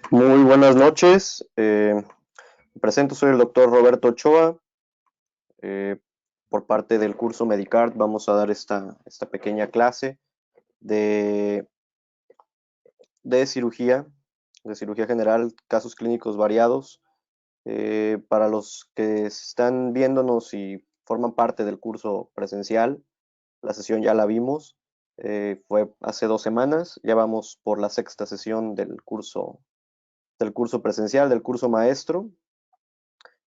Muy buenas noches. Me presento, soy el doctor Roberto Ochoa. Eh, por parte del curso Medicart vamos a dar esta pequeña clase de, de cirugía, de cirugía general, casos clínicos variados. Para los que están viéndonos y forman parte del curso presencial, la sesión ya la vimos. Fue hace 2 semanas, ya vamos por la sexta sesión del curso presencial, del curso maestro.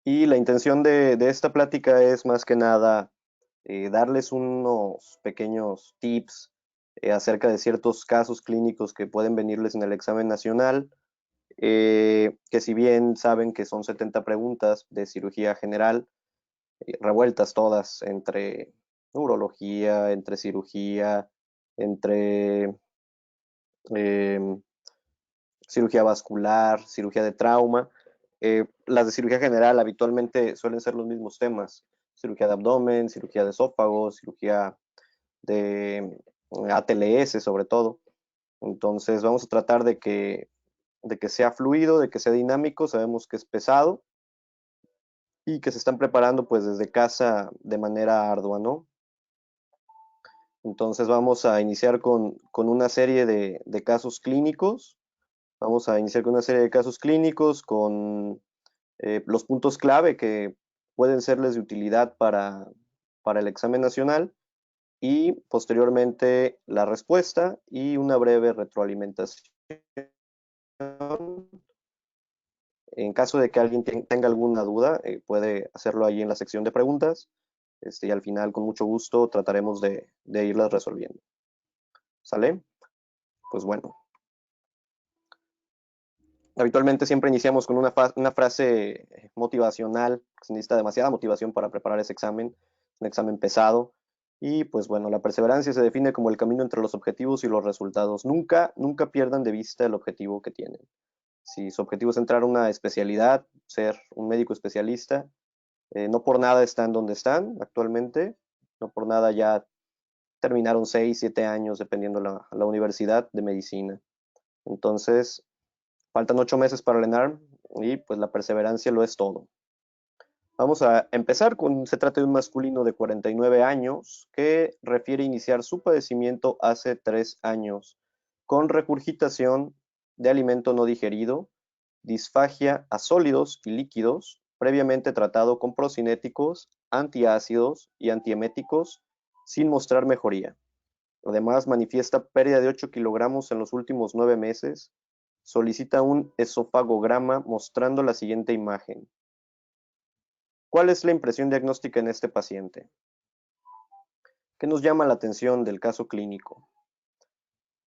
Y la intención de esta plática es más que nada darles unos pequeños tips acerca de ciertos casos clínicos que pueden venirles en el examen nacional, que si bien saben que son 70 preguntas de cirugía general, revueltas todas entre neurología, entre cirugía, entre eh, cirugía vascular, cirugía de trauma. Las de cirugía general habitualmente suelen ser los mismos temas: cirugía de abdomen, cirugía de esófago, cirugía de ATLS sobre todo. Entonces vamos a tratar de que sea fluido, de que sea dinámico. Sabemos que es pesado y que se están preparando pues desde casa de manera ardua, ¿no? Entonces vamos a iniciar con una serie de casos clínicos. Vamos a iniciar con una serie de casos clínicos con los puntos clave que pueden serles de utilidad para el examen nacional, y posteriormente la respuesta y una breve retroalimentación. En caso de que alguien tenga alguna duda, puede hacerlo ahí en la sección de preguntas, y al final con mucho gusto trataremos de irlas resolviendo. ¿Sale? Pues bueno, habitualmente siempre iniciamos con una frase motivacional. Se necesita demasiada motivación para preparar ese examen, un examen pesado. Y pues bueno, la perseverancia se define como el camino entre los objetivos y los resultados. Nunca, nunca pierdan de vista el objetivo que tienen. Si su objetivo es entrar a una especialidad, ser un médico especialista, no por nada están donde están actualmente, no por nada ya terminaron 6, 7 años, dependiendo la universidad de medicina. Entonces, faltan 8 meses para el ENARM y pues la perseverancia lo es todo. Vamos a empezar se trata de un masculino de 49 años que refiere iniciar su padecimiento hace 3 años, con regurgitación de alimento no digerido, disfagia a sólidos y líquidos, previamente tratado con procinéticos, antiácidos y antieméticos, sin mostrar mejoría. Además, manifiesta pérdida de 8 kilogramos en los últimos 9 meses. Solicita un esofagograma mostrando la siguiente imagen. ¿Cuál es la impresión diagnóstica en este paciente? ¿Qué nos llama la atención del caso clínico?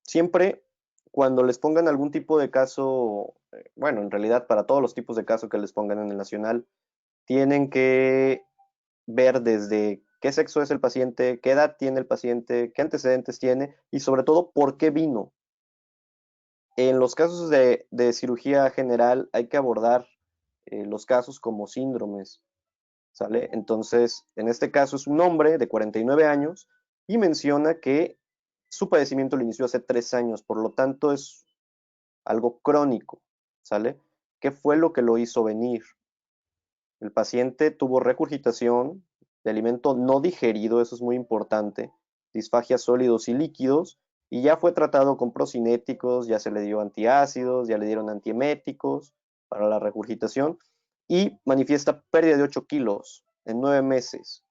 Siempre cuando les pongan algún tipo de caso, bueno, en realidad para todos los tipos de caso que les pongan en el nacional, tienen que ver desde qué sexo es el paciente, qué edad tiene el paciente, qué antecedentes tiene y sobre todo por qué vino. En los casos de cirugía general hay que abordar los casos como síndromes, ¿sale? Entonces, en este caso es un hombre de 49 años y menciona que su padecimiento lo inició hace 3 años, por lo tanto es algo crónico, ¿sale? ¿Qué fue lo que lo hizo venir? El paciente tuvo regurgitación de alimento no digerido, eso es muy importante, disfagia sólidos y líquidos, y ya fue tratado con procinéticos, ya se le dio antiácidos, ya le dieron antieméticos para la regurgitación, y manifiesta pérdida de 8 kilos en 9 meses.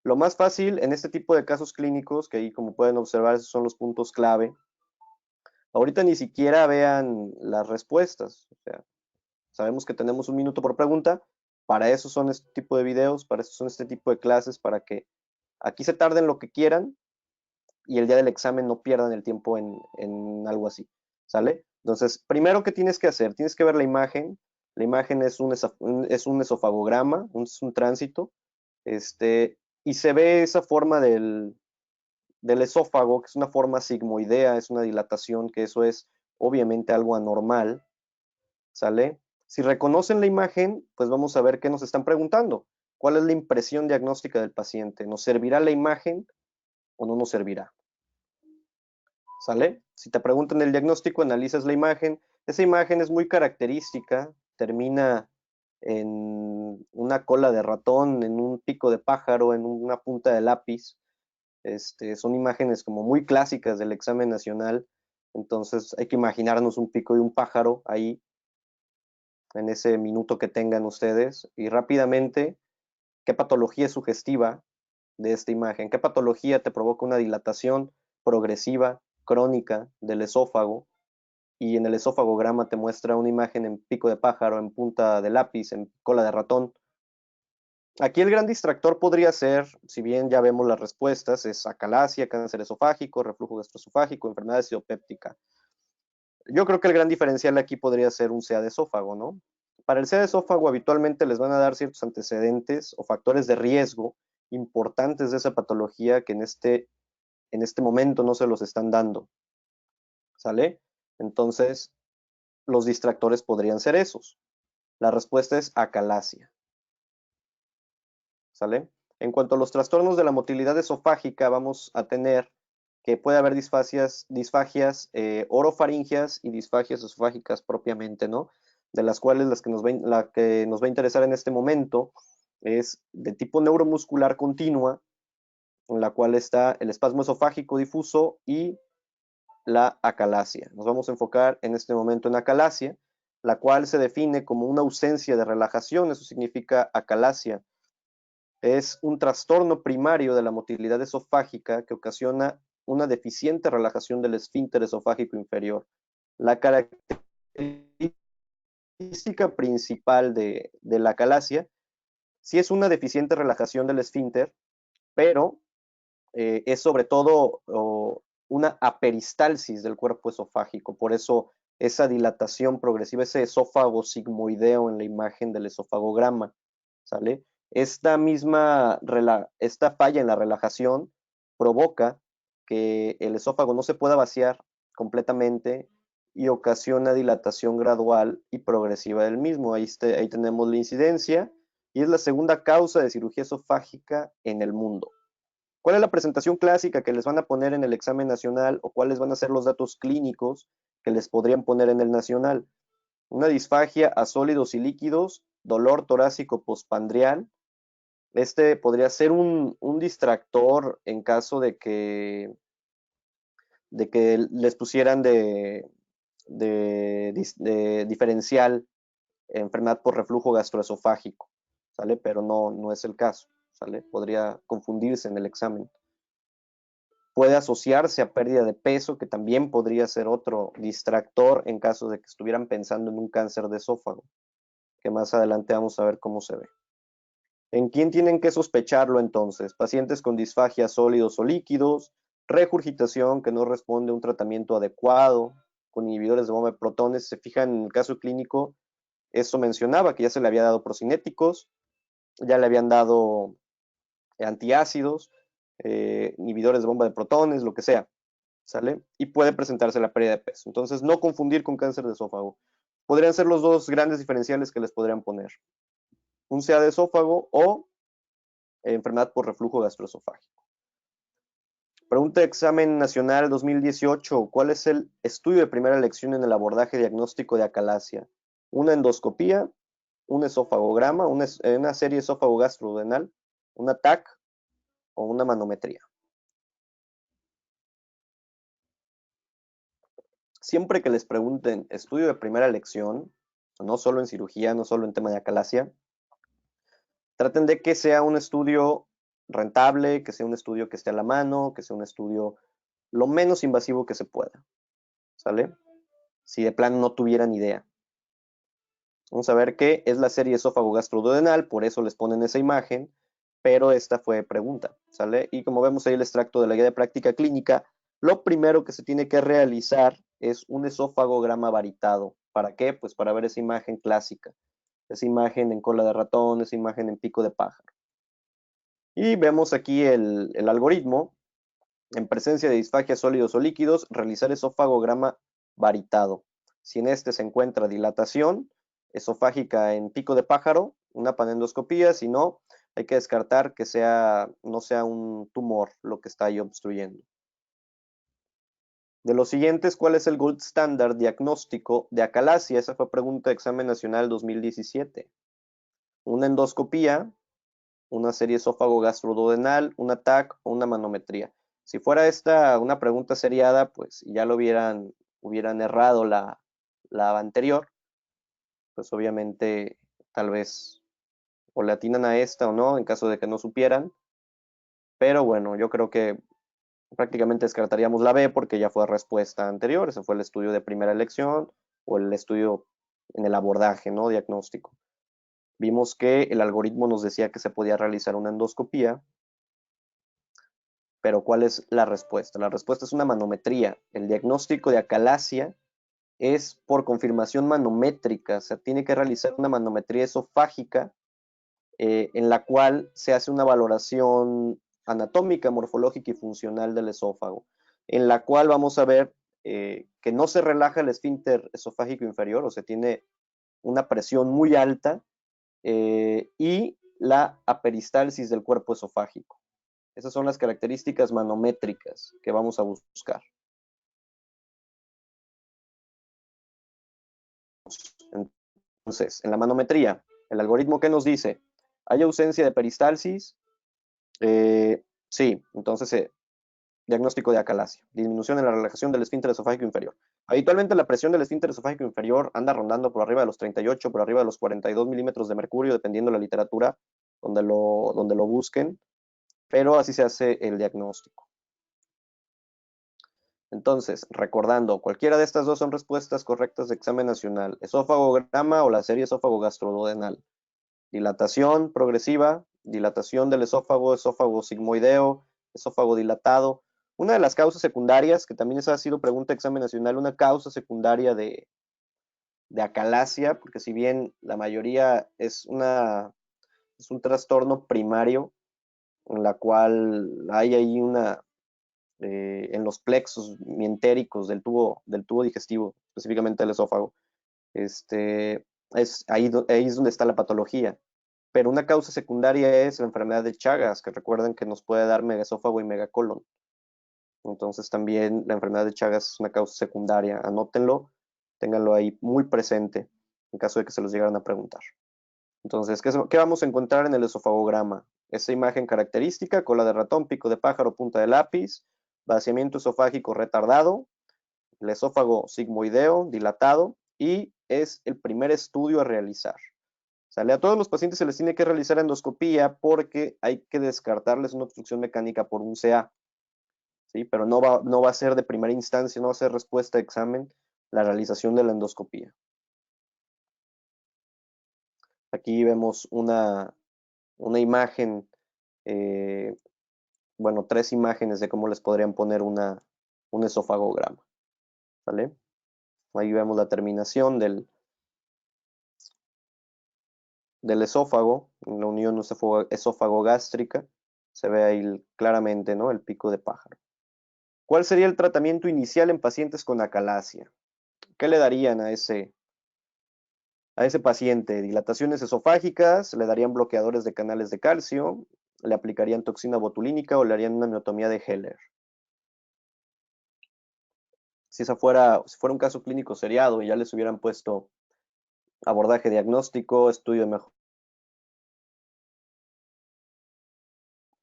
Lo más fácil en este tipo de casos clínicos, que ahí como pueden observar esos son los puntos clave, ahorita ni siquiera vean las respuestas, o sea, sabemos que tenemos 1 minuto por pregunta. Para eso son este tipo de videos, para eso son este tipo de clases, para que aquí se tarden lo que quieran y el día del examen no pierdan el tiempo en algo así, ¿sale? Entonces, primero, ¿qué tienes que hacer? Tienes que ver la imagen. La imagen es un esofagograma, es un tránsito, y se ve esa forma del esófago, que es una forma sigmoidea, es una dilatación, que eso es obviamente algo anormal, ¿sale? Si reconocen la imagen, pues vamos a ver qué nos están preguntando. ¿Cuál es la impresión diagnóstica del paciente? ¿Nos servirá la imagen o no nos servirá? ¿Sale? Si te preguntan el diagnóstico, analizas la imagen. Esa imagen es muy característica, termina en una cola de ratón, en un pico de pájaro, en una punta de lápiz. Son imágenes como muy clásicas del examen nacional. Entonces hay que imaginarnos un pico de un pájaro ahí, en ese minuto que tengan ustedes. Y rápidamente, ¿qué patología es sugestiva de esta imagen? ¿Qué patología te provoca una dilatación progresiva, crónica del esófago? Y en el esófagograma te muestra una imagen en pico de pájaro, en punta de lápiz, en cola de ratón. Aquí el gran distractor podría ser, si bien ya vemos las respuestas, es acalasia, cáncer esofágico, reflujo gastroesofágico, enfermedad acidopéptica. Yo creo que el gran diferencial aquí podría ser un CA de esófago, ¿no? Para el CA de esófago habitualmente les van a dar ciertos antecedentes o factores de riesgo importantes de esa patología que en este momento no se los están dando, ¿sale? Entonces, los distractores podrían ser esos. La respuesta es acalasia, ¿sale? En cuanto a los trastornos de la motilidad esofágica, vamos a tener que puede haber disfagias orofaringias y disfagias esofágicas propiamente, ¿no? De las cuales la que nos va a interesar en este momento es de tipo neuromuscular continua, en la cual está el espasmo esofágico difuso y la acalasia. Nos vamos a enfocar en este momento en acalasia, la cual se define como una ausencia de relajación, eso significa acalasia. Es un trastorno primario de la motilidad esofágica que ocasiona una deficiente relajación del esfínter esofágico inferior. La característica principal de la acalasia sí es una deficiente relajación del esfínter, pero es sobre todo una aperistalsis del cuerpo esofágico, por eso esa dilatación progresiva, ese esófago sigmoideo en la imagen del esofagograma, ¿sale? Esta falla en la relajación provoca que el esófago no se pueda vaciar completamente y ocasiona dilatación gradual y progresiva del mismo. Ahí tenemos la incidencia y es la segunda causa de cirugía esofágica en el mundo. ¿Cuál es la presentación clásica que les van a poner en el examen nacional o cuáles van a ser los datos clínicos que les podrían poner en el nacional? Una disfagia a sólidos y líquidos, dolor torácico postpandrial. Este podría ser un distractor en caso de que les pusieran de diferencial enfermedad por reflujo gastroesofágico, ¿sale? Pero no es el caso, ¿sale? Podría confundirse en el examen. Puede asociarse a pérdida de peso, que también podría ser otro distractor en caso de que estuvieran pensando en un cáncer de esófago, que más adelante vamos a ver cómo se ve. ¿En quién tienen que sospecharlo entonces? Pacientes con disfagia sólidos o líquidos, regurgitación que no responde a un tratamiento adecuado, con inhibidores de bomba de protones. Se fijan en el caso clínico, eso mencionaba que ya se le había dado procinéticos, ya le habían dado antiácidos, inhibidores de bomba de protones, lo que sea, ¿sale? Y puede presentarse la pérdida de peso. Entonces, no confundir con cáncer de esófago. Podrían ser los dos grandes diferenciales que les podrían poner. Un CA de esófago o enfermedad por reflujo gastroesofágico. Pregunta de examen nacional 2018. ¿Cuál es el estudio de primera elección en el abordaje diagnóstico de acalasia? Una endoscopía, un esofagograma, una serie esófago gastrodenal, una TAC o una manometría. Siempre que les pregunten estudio de primera elección, no solo en cirugía, no solo en tema de acalasia, traten de que sea un estudio rentable, que sea un estudio que esté a la mano, que sea un estudio lo menos invasivo que se pueda, ¿sale? Si de plano no tuvieran idea. Vamos a ver qué es la serie esófago gastroduodenal, por eso les ponen esa imagen, pero esta fue pregunta, ¿sale? Y como vemos ahí el extracto de la guía de práctica clínica, lo primero que se tiene que realizar es un esófagograma varitado. ¿Para qué? Pues para ver esa imagen clásica, esa imagen en cola de ratón, esa imagen en pico de pájaro. Y vemos aquí el algoritmo. En presencia de disfagia sólidos o líquidos, realizar esofagograma varitado. Si en este se encuentra dilatación esofágica en pico de pájaro, una panendoscopía, si no, hay que descartar que no sea un tumor lo que está ahí obstruyendo. De los siguientes, ¿cuál es el gold standard diagnóstico de acalasia? Esa fue pregunta de examen nacional 2017. Una endoscopía, una serie esófago-gastroduodenal, un TAC o una manometría. Si fuera esta una pregunta seriada, pues ya lo hubieran errado la anterior, pues obviamente tal vez o le atinan a esta o no, en caso de que no supieran. Pero bueno, yo creo que prácticamente descartaríamos la B porque ya fue respuesta anterior. Ese fue el estudio de primera elección o el estudio en el abordaje, ¿no? Diagnóstico. Vimos que el algoritmo nos decía que se podía realizar una endoscopía, pero ¿cuál es la respuesta? La respuesta es una manometría. El diagnóstico de acalasia es por confirmación manométrica, o sea, tiene que realizar una manometría esofágica en la cual se hace una valoración anatómica, morfológica y funcional del esófago, en la cual vamos a ver que no se relaja el esfínter esofágico inferior, o sea, tiene una presión muy alta y la aperistalsis del cuerpo esofágico. Esas son las características manométricas que vamos a buscar. Entonces, en la manometría, el algoritmo que nos dice, ¿hay ausencia de peristalsis? Sí, entonces diagnóstico de acalasia, disminución en la relajación del esfínter esofágico inferior. Habitualmente la presión del esfínter esofágico inferior anda rondando por arriba de los 38, por arriba de los 42 milímetros de mercurio, dependiendo de la literatura donde lo busquen, pero así se hace el diagnóstico. Entonces, recordando, cualquiera de estas dos son respuestas correctas de examen nacional, esófagograma o la serie esófago-gastroduodenal. Dilatación progresiva, dilatación del esófago, esófago sigmoideo, esófago dilatado. Una de las causas secundarias, que también esa ha sido pregunta de examen nacional, una causa secundaria de acalasia, porque si bien la mayoría es un trastorno primario, en la cual hay ahí en los plexos mientéricos del tubo digestivo, específicamente el esófago, ahí es donde está la patología. Pero una causa secundaria es la enfermedad de Chagas, que recuerden que nos puede dar megaesófago y megacolon. Entonces también la enfermedad de Chagas es una causa secundaria. Anótenlo, ténganlo ahí muy presente en caso de que se los llegaran a preguntar. Entonces, ¿qué vamos a encontrar en el esofagograma? Esa imagen característica, cola de ratón, pico de pájaro, punta de lápiz, vaciamiento esofágico retardado, el esófago sigmoideo, dilatado, y es el primer estudio a realizar. ¿Sale? A todos los pacientes se les tiene que realizar endoscopía porque hay que descartarles una obstrucción mecánica por un CA, ¿sí? Pero no va a ser de primera instancia, no va a ser respuesta de examen la realización de la endoscopía. Aquí vemos una imagen, bueno, 3 imágenes de cómo les podrían poner un esofagograma, ¿vale? Ahí vemos la terminación del esófago, en la unión esófago-gástrica, se ve ahí claramente, ¿no? El pico de pájaro. ¿Cuál sería el tratamiento inicial en pacientes con acalasia? ¿Qué le darían a ese paciente? Dilataciones esofágicas, le darían bloqueadores de canales de calcio, le aplicarían toxina botulínica o le harían una miotomía de Heller. Si fuera un caso clínico seriado y ya les hubieran puesto abordaje diagnóstico, estudio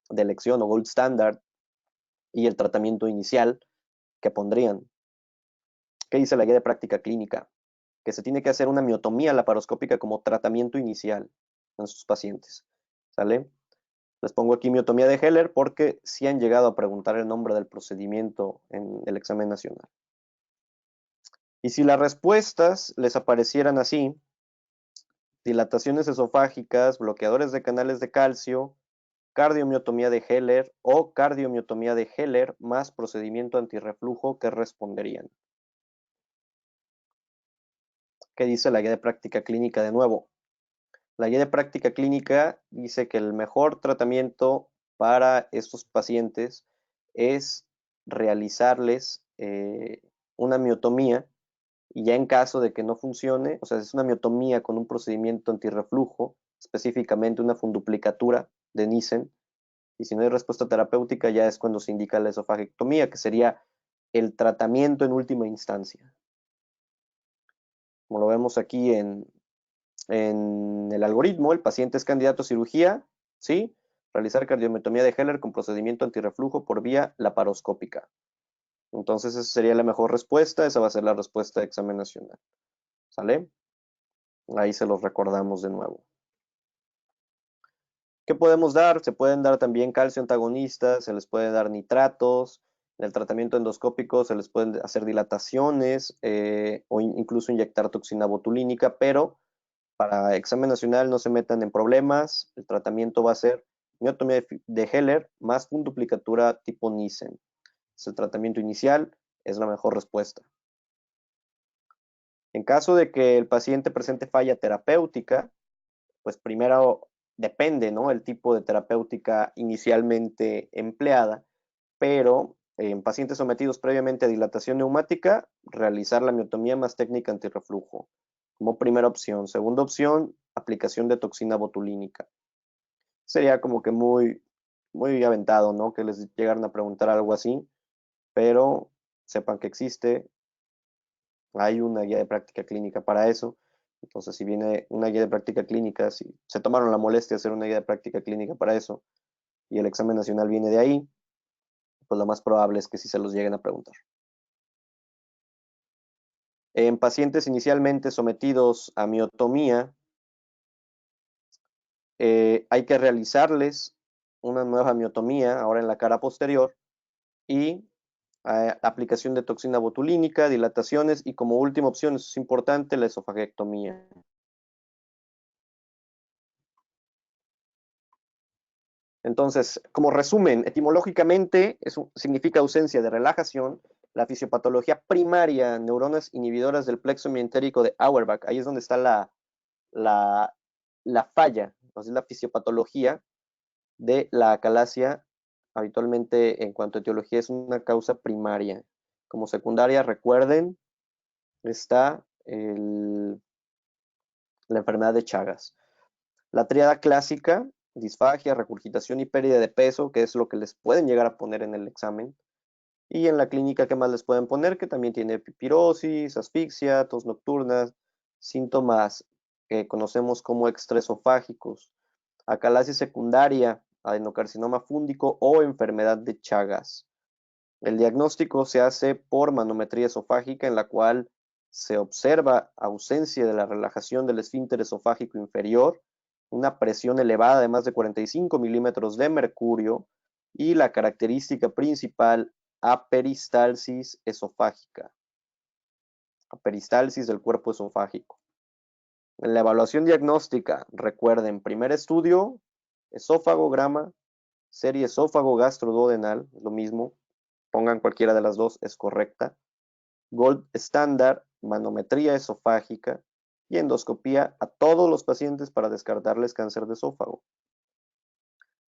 de elección o gold standard y el tratamiento inicial, ¿qué pondrían? ¿Qué dice la guía de práctica clínica? Que se tiene que hacer una miotomía laparoscópica como tratamiento inicial en sus pacientes. ¿Sale? Les pongo aquí miotomía de Heller porque sí han llegado a preguntar el nombre del procedimiento en el examen nacional. Y si las respuestas les aparecieran así, dilataciones esofágicas, bloqueadores de canales de calcio, cardiomiotomía de Heller o cardiomiotomía de Heller más procedimiento antirreflujo, ¿qué responderían? ¿Qué dice la guía de práctica clínica de nuevo? La guía de práctica clínica dice que el mejor tratamiento para estos pacientes es realizarles una miotomía y ya en caso de que no funcione, o sea, es una miotomía con un procedimiento antirreflujo, específicamente una funduplicatura de Nissen, y si no hay respuesta terapéutica ya es cuando se indica la esofagectomía, que sería el tratamiento en última instancia. Como lo vemos aquí en el algoritmo, el paciente es candidato a cirugía, ¿sí? Realizar cardiometomía de Heller con procedimiento antirreflujo por vía laparoscópica. Entonces esa sería la mejor respuesta, esa va a ser la respuesta de examen nacional. ¿Sale? Ahí se los recordamos de nuevo. ¿Qué podemos dar? Se pueden dar también calcio antagonistas, se les puede dar nitratos. En el tratamiento endoscópico se les pueden hacer dilataciones o incluso inyectar toxina botulínica, pero para examen nacional no se metan en problemas. El tratamiento va a ser miotomía de Heller más funduplicatura tipo Nissen. Es el tratamiento inicial, es la mejor respuesta. En caso de que el paciente presente falla terapéutica, pues primero depende, ¿no? El tipo de terapéutica inicialmente empleada, pero en pacientes sometidos previamente a dilatación neumática, realizar la miotomía más técnica antirreflujo como primera opción. Segunda opción, aplicación de toxina botulínica. Sería como que muy aventado, ¿no? Que les llegaran a preguntar algo así, pero sepan que existe, hay una guía de práctica clínica para eso. Entonces, si viene una guía de práctica clínica, si se tomaron la molestia de hacer una guía de práctica clínica para eso y el examen nacional viene de ahí, pues lo más probable es que sí se los lleguen a preguntar. En pacientes inicialmente sometidos a miotomía, hay que realizarles una nueva miotomía ahora en la cara posterior y aplicación de toxina botulínica, dilataciones y como última opción, eso es importante, la esofagectomía. Entonces, como resumen, etimológicamente significa ausencia de relajación. La fisiopatología primaria, neuronas inhibidoras del plexo mientérico de Auerbach, ahí es donde está la falla, entonces la fisiopatología de la acalasia, habitualmente en cuanto a etiología es una causa primaria. Como secundaria, recuerden, está la enfermedad de Chagas. La tríada clásica, disfagia, regurgitación y pérdida de peso, que es lo que les pueden llegar a poner en el examen. Y en la clínica, ¿qué más les pueden poner? Que también tiene pipirosis, asfixia, tos nocturnas, síntomas que conocemos como extraesofágicos, acalasia secundaria, adenocarcinoma fúndico o enfermedad de Chagas. El diagnóstico se hace por manometría esofágica, en la cual se observa ausencia de la relajación del esfínter esofágico inferior, una presión elevada de más de 45 milímetros de mercurio y la característica principal, aperistalsis esofágica, aperistalsis del cuerpo esofágico. En la evaluación diagnóstica, recuerden, primer estudio, esófagograma, serie esófago gastroduodenal, lo mismo, pongan cualquiera de las dos, es correcta. Gold estándar, manometría esofágica y endoscopía a todos los pacientes para descartarles cáncer de esófago.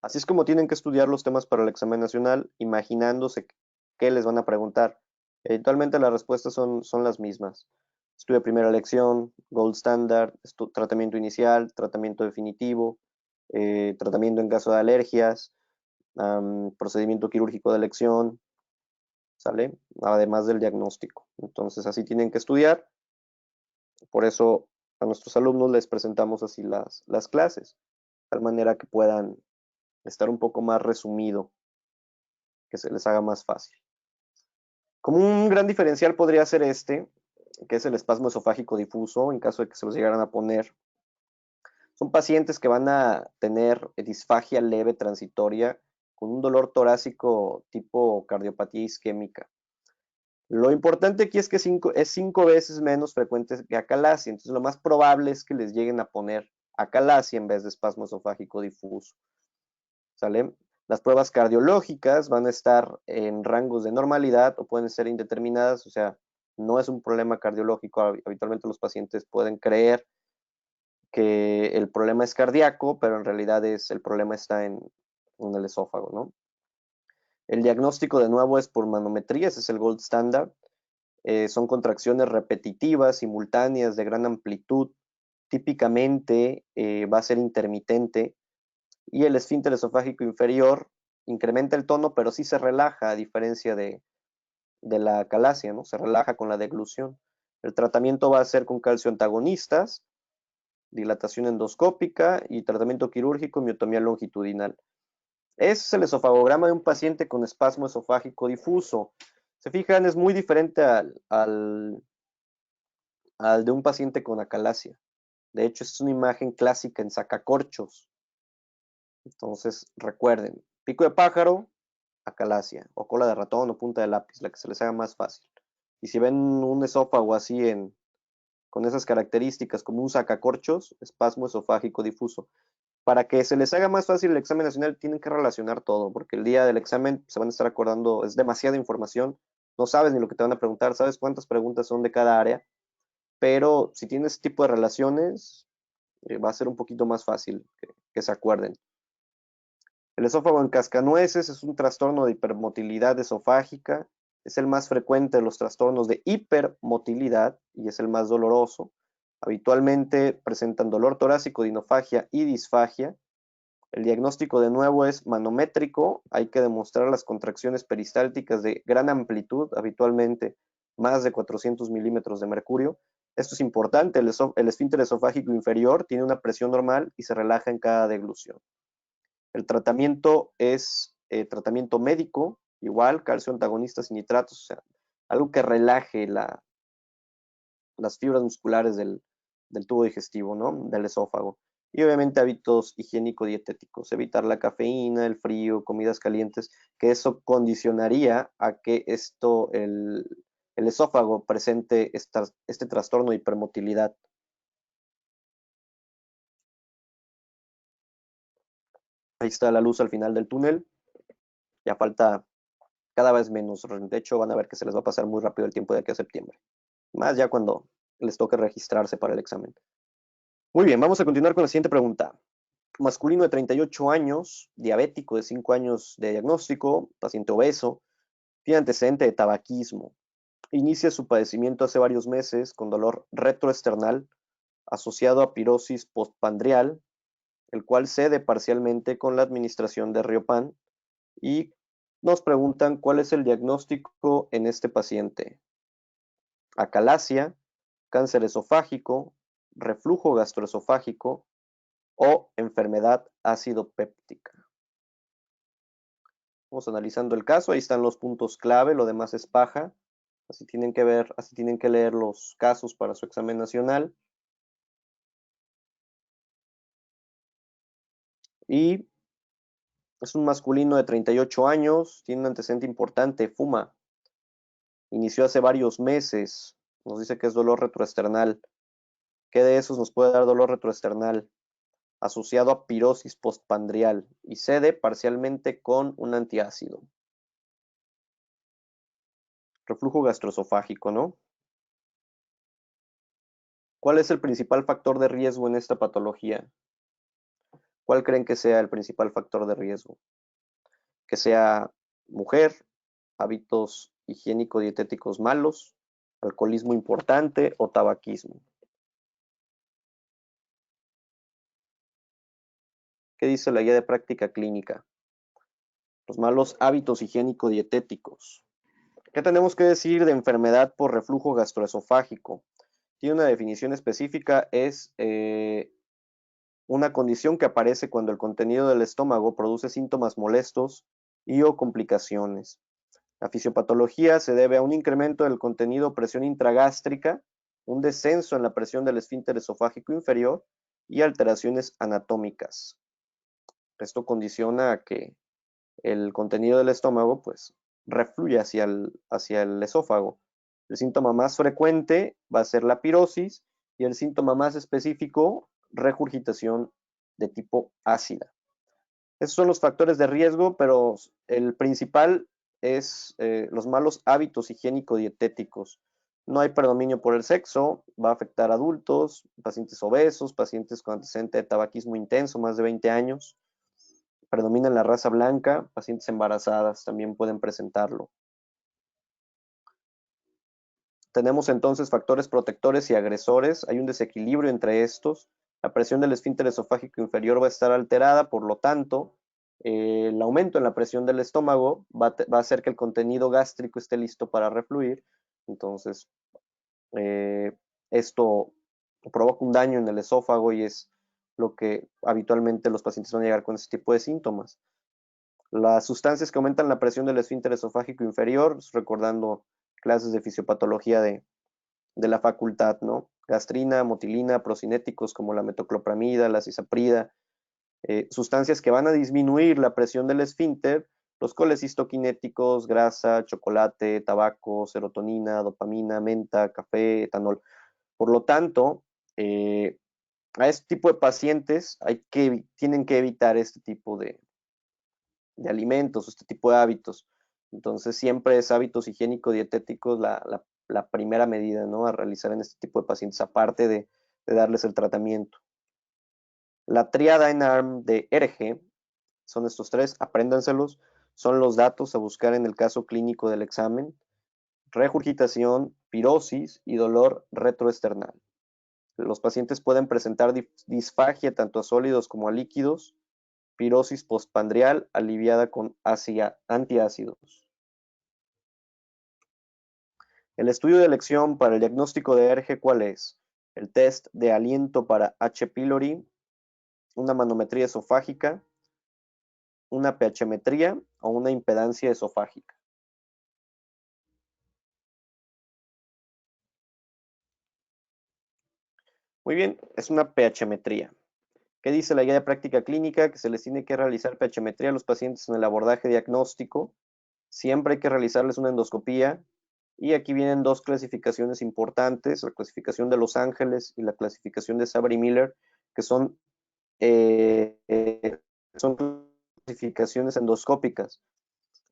Así es como tienen que estudiar los temas para el examen nacional, imaginándose qué les van a preguntar. Eventualmente las respuestas son las mismas. Estudio de primera elección, gold standard, tratamiento inicial, tratamiento definitivo, tratamiento en caso de alergias, procedimiento quirúrgico de elección, ¿sale? Además del diagnóstico. Entonces así tienen que estudiar. Por eso a nuestros alumnos les presentamos así las clases, de tal manera que puedan estar un poco más resumido, que se les haga más fácil. Como un gran diferencial podría ser este, que es el espasmo esofágico difuso, en caso de que se los llegaran a poner. Son pacientes que van a tener disfagia leve transitoria con un dolor torácico tipo cardiopatía isquémica. Lo importante aquí es que es 5 veces menos frecuente que acalasia, entonces lo más probable es que les lleguen a poner acalasia en vez de espasmo esofágico difuso. ¿Sale? Las pruebas cardiológicas van a estar en rangos de normalidad o pueden ser indeterminadas, o sea, no es un problema cardiológico. Habitualmente los pacientes pueden creer que el problema es cardíaco, pero en realidad el problema está en el esófago, ¿no? El diagnóstico de nuevo es por manometría, ese es el gold standard. Son contracciones repetitivas, simultáneas, de gran amplitud. Típicamente va a ser intermitente y el esfínter esofágico inferior incrementa el tono, pero sí se relaja, a diferencia de la acalasia, ¿no? Se relaja con la deglución. El tratamiento va a ser con calcio antagonistas, dilatación endoscópica y tratamiento quirúrgico miotomía longitudinal. Es el esofagograma de un paciente con espasmo esofágico difuso. Se fijan, es muy diferente al de un paciente con acalasia. De hecho, es una imagen clásica en sacacorchos. Entonces, recuerden, pico de pájaro, acalasia, o cola de ratón o punta de lápiz, la que se les haga más fácil. Y si ven un esófago así con esas características como un sacacorchos, espasmo esofágico difuso. Para que se les haga más fácil el examen nacional, tienen que relacionar todo, porque el día del examen se van a estar acordando, es demasiada información, no sabes ni lo que te van a preguntar, sabes cuántas preguntas son de cada área, pero si tienes este tipo de relaciones, va a ser un poquito más fácil que se acuerden. El esófago en cascanueces es un trastorno de hipermotilidad esofágica, es el más frecuente de los trastornos de hipermotilidad y es el más doloroso. Habitualmente presentan dolor torácico, dinofagia y disfagia. El diagnóstico de nuevo es manométrico, hay que demostrar las contracciones peristálticas de gran amplitud, habitualmente más de 400 milímetros de mercurio. Esto es importante, el esfínter esofágico inferior tiene una presión normal y se relaja en cada deglución. El tratamiento es tratamiento médico, igual, calcio antagonistas y nitratos, o sea, algo que relaje las fibras musculares del tubo digestivo, ¿no? Del esófago. Y obviamente hábitos higiénico-dietéticos, evitar la cafeína, el frío, comidas calientes, que eso condicionaría a que el esófago presente este trastorno de hipermotilidad. Ahí está la luz al final del túnel. Ya falta cada vez menos. De hecho, van a ver que se les va a pasar muy rápido el tiempo de aquí a septiembre. Más ya cuando les toque registrarse para el examen. Muy bien, vamos a continuar con la siguiente pregunta. Masculino de 38 años, diabético de 5 años de diagnóstico, paciente obeso, tiene antecedente de tabaquismo. Inicia su padecimiento hace varios meses con dolor retroesternal asociado a pirosis postpandrial, el cual cede parcialmente con la administración de Riopan y nos preguntan cuál es el diagnóstico en este paciente. Acalasia, cáncer esofágico, reflujo gastroesofágico o enfermedad ácido péptica. Vamos analizando el caso, ahí están los puntos clave, lo demás es paja. Así tienen que leer los casos para su examen nacional. Y es un masculino de 38 años, tiene un antecedente importante, fuma. Inició hace varios meses, nos dice que es dolor retroesternal. ¿Qué de esos nos puede dar dolor retroesternal? Asociado a pirosis postpandrial y cede parcialmente con un antiácido. Reflujo gastroesofágico, ¿no? ¿Cuál es el principal factor de riesgo en esta patología? ¿Cuál creen que sea el principal factor de riesgo? Que sea mujer, hábitos higiénico-dietéticos malos, alcoholismo importante o tabaquismo. ¿Qué dice la guía de práctica clínica? Los malos hábitos higiénico-dietéticos. ¿Qué tenemos que decir de enfermedad por reflujo gastroesofágico? Tiene una definición específica, es una condición que aparece cuando el contenido del estómago produce síntomas molestos y o complicaciones. La fisiopatología se debe a un incremento del contenido o presión intragástrica, un descenso en la presión del esfínter esofágico inferior y alteraciones anatómicas. Esto condiciona a que el contenido del estómago pues refluya hacia el esófago. El síntoma más frecuente va a ser la pirosis y el síntoma más específico, regurgitación de tipo ácida. Esos son los factores de riesgo, pero el principal es los malos hábitos higiénico-dietéticos. No hay predominio por el sexo, va a afectar a adultos, pacientes obesos, pacientes con antecedente de tabaquismo intenso, más de 20 años. Predomina la raza blanca, pacientes embarazadas también pueden presentarlo. Tenemos entonces factores protectores y agresores. Hay un desequilibrio entre estos. La presión del esfínter esofágico inferior va a estar alterada, por lo tanto, el aumento en la presión del estómago va a hacer que el contenido gástrico esté listo para refluir. Entonces, eh, esto provoca un daño en el esófago y es lo que habitualmente los pacientes van a llegar con ese tipo de síntomas. Las sustancias que aumentan la presión del esfínter esofágico inferior, recordando clases de fisiopatología de la facultad, ¿no? Gastrina, motilina, procinéticos como la metoclopramida, la cisaprida, sustancias que van a disminuir la presión del esfínter, los colecistoquinéticos, grasa, chocolate, tabaco, serotonina, dopamina, menta, café, etanol. Por lo tanto, a este tipo de pacientes tienen que evitar este tipo de alimentos, este tipo de hábitos. Entonces, siempre es hábitos higiénico-dietéticos la primera medida, ¿no? A realizar en este tipo de pacientes, aparte de darles el tratamiento. La tríada en ARM de ERG son estos tres, apréndanselos, son los datos a buscar en el caso clínico del examen: regurgitación, pirosis y dolor retroesternal. Los pacientes pueden presentar disfagia tanto a sólidos como a líquidos, pirosis postpandrial aliviada con antiácidos. El estudio de elección para el diagnóstico de ERG, ¿cuál es? El test de aliento para H. pylori, una manometría esofágica, una pHmetría o una impedancia esofágica. Muy bien, es una pHmetría. ¿Qué dice la guía de práctica clínica? Que se les tiene que realizar pHmetría a los pacientes en el abordaje diagnóstico. Siempre hay que realizarles una endoscopía. Y aquí vienen dos clasificaciones importantes: la clasificación de Los Ángeles y la clasificación de Sabry-Miller, que eh, son clasificaciones endoscópicas.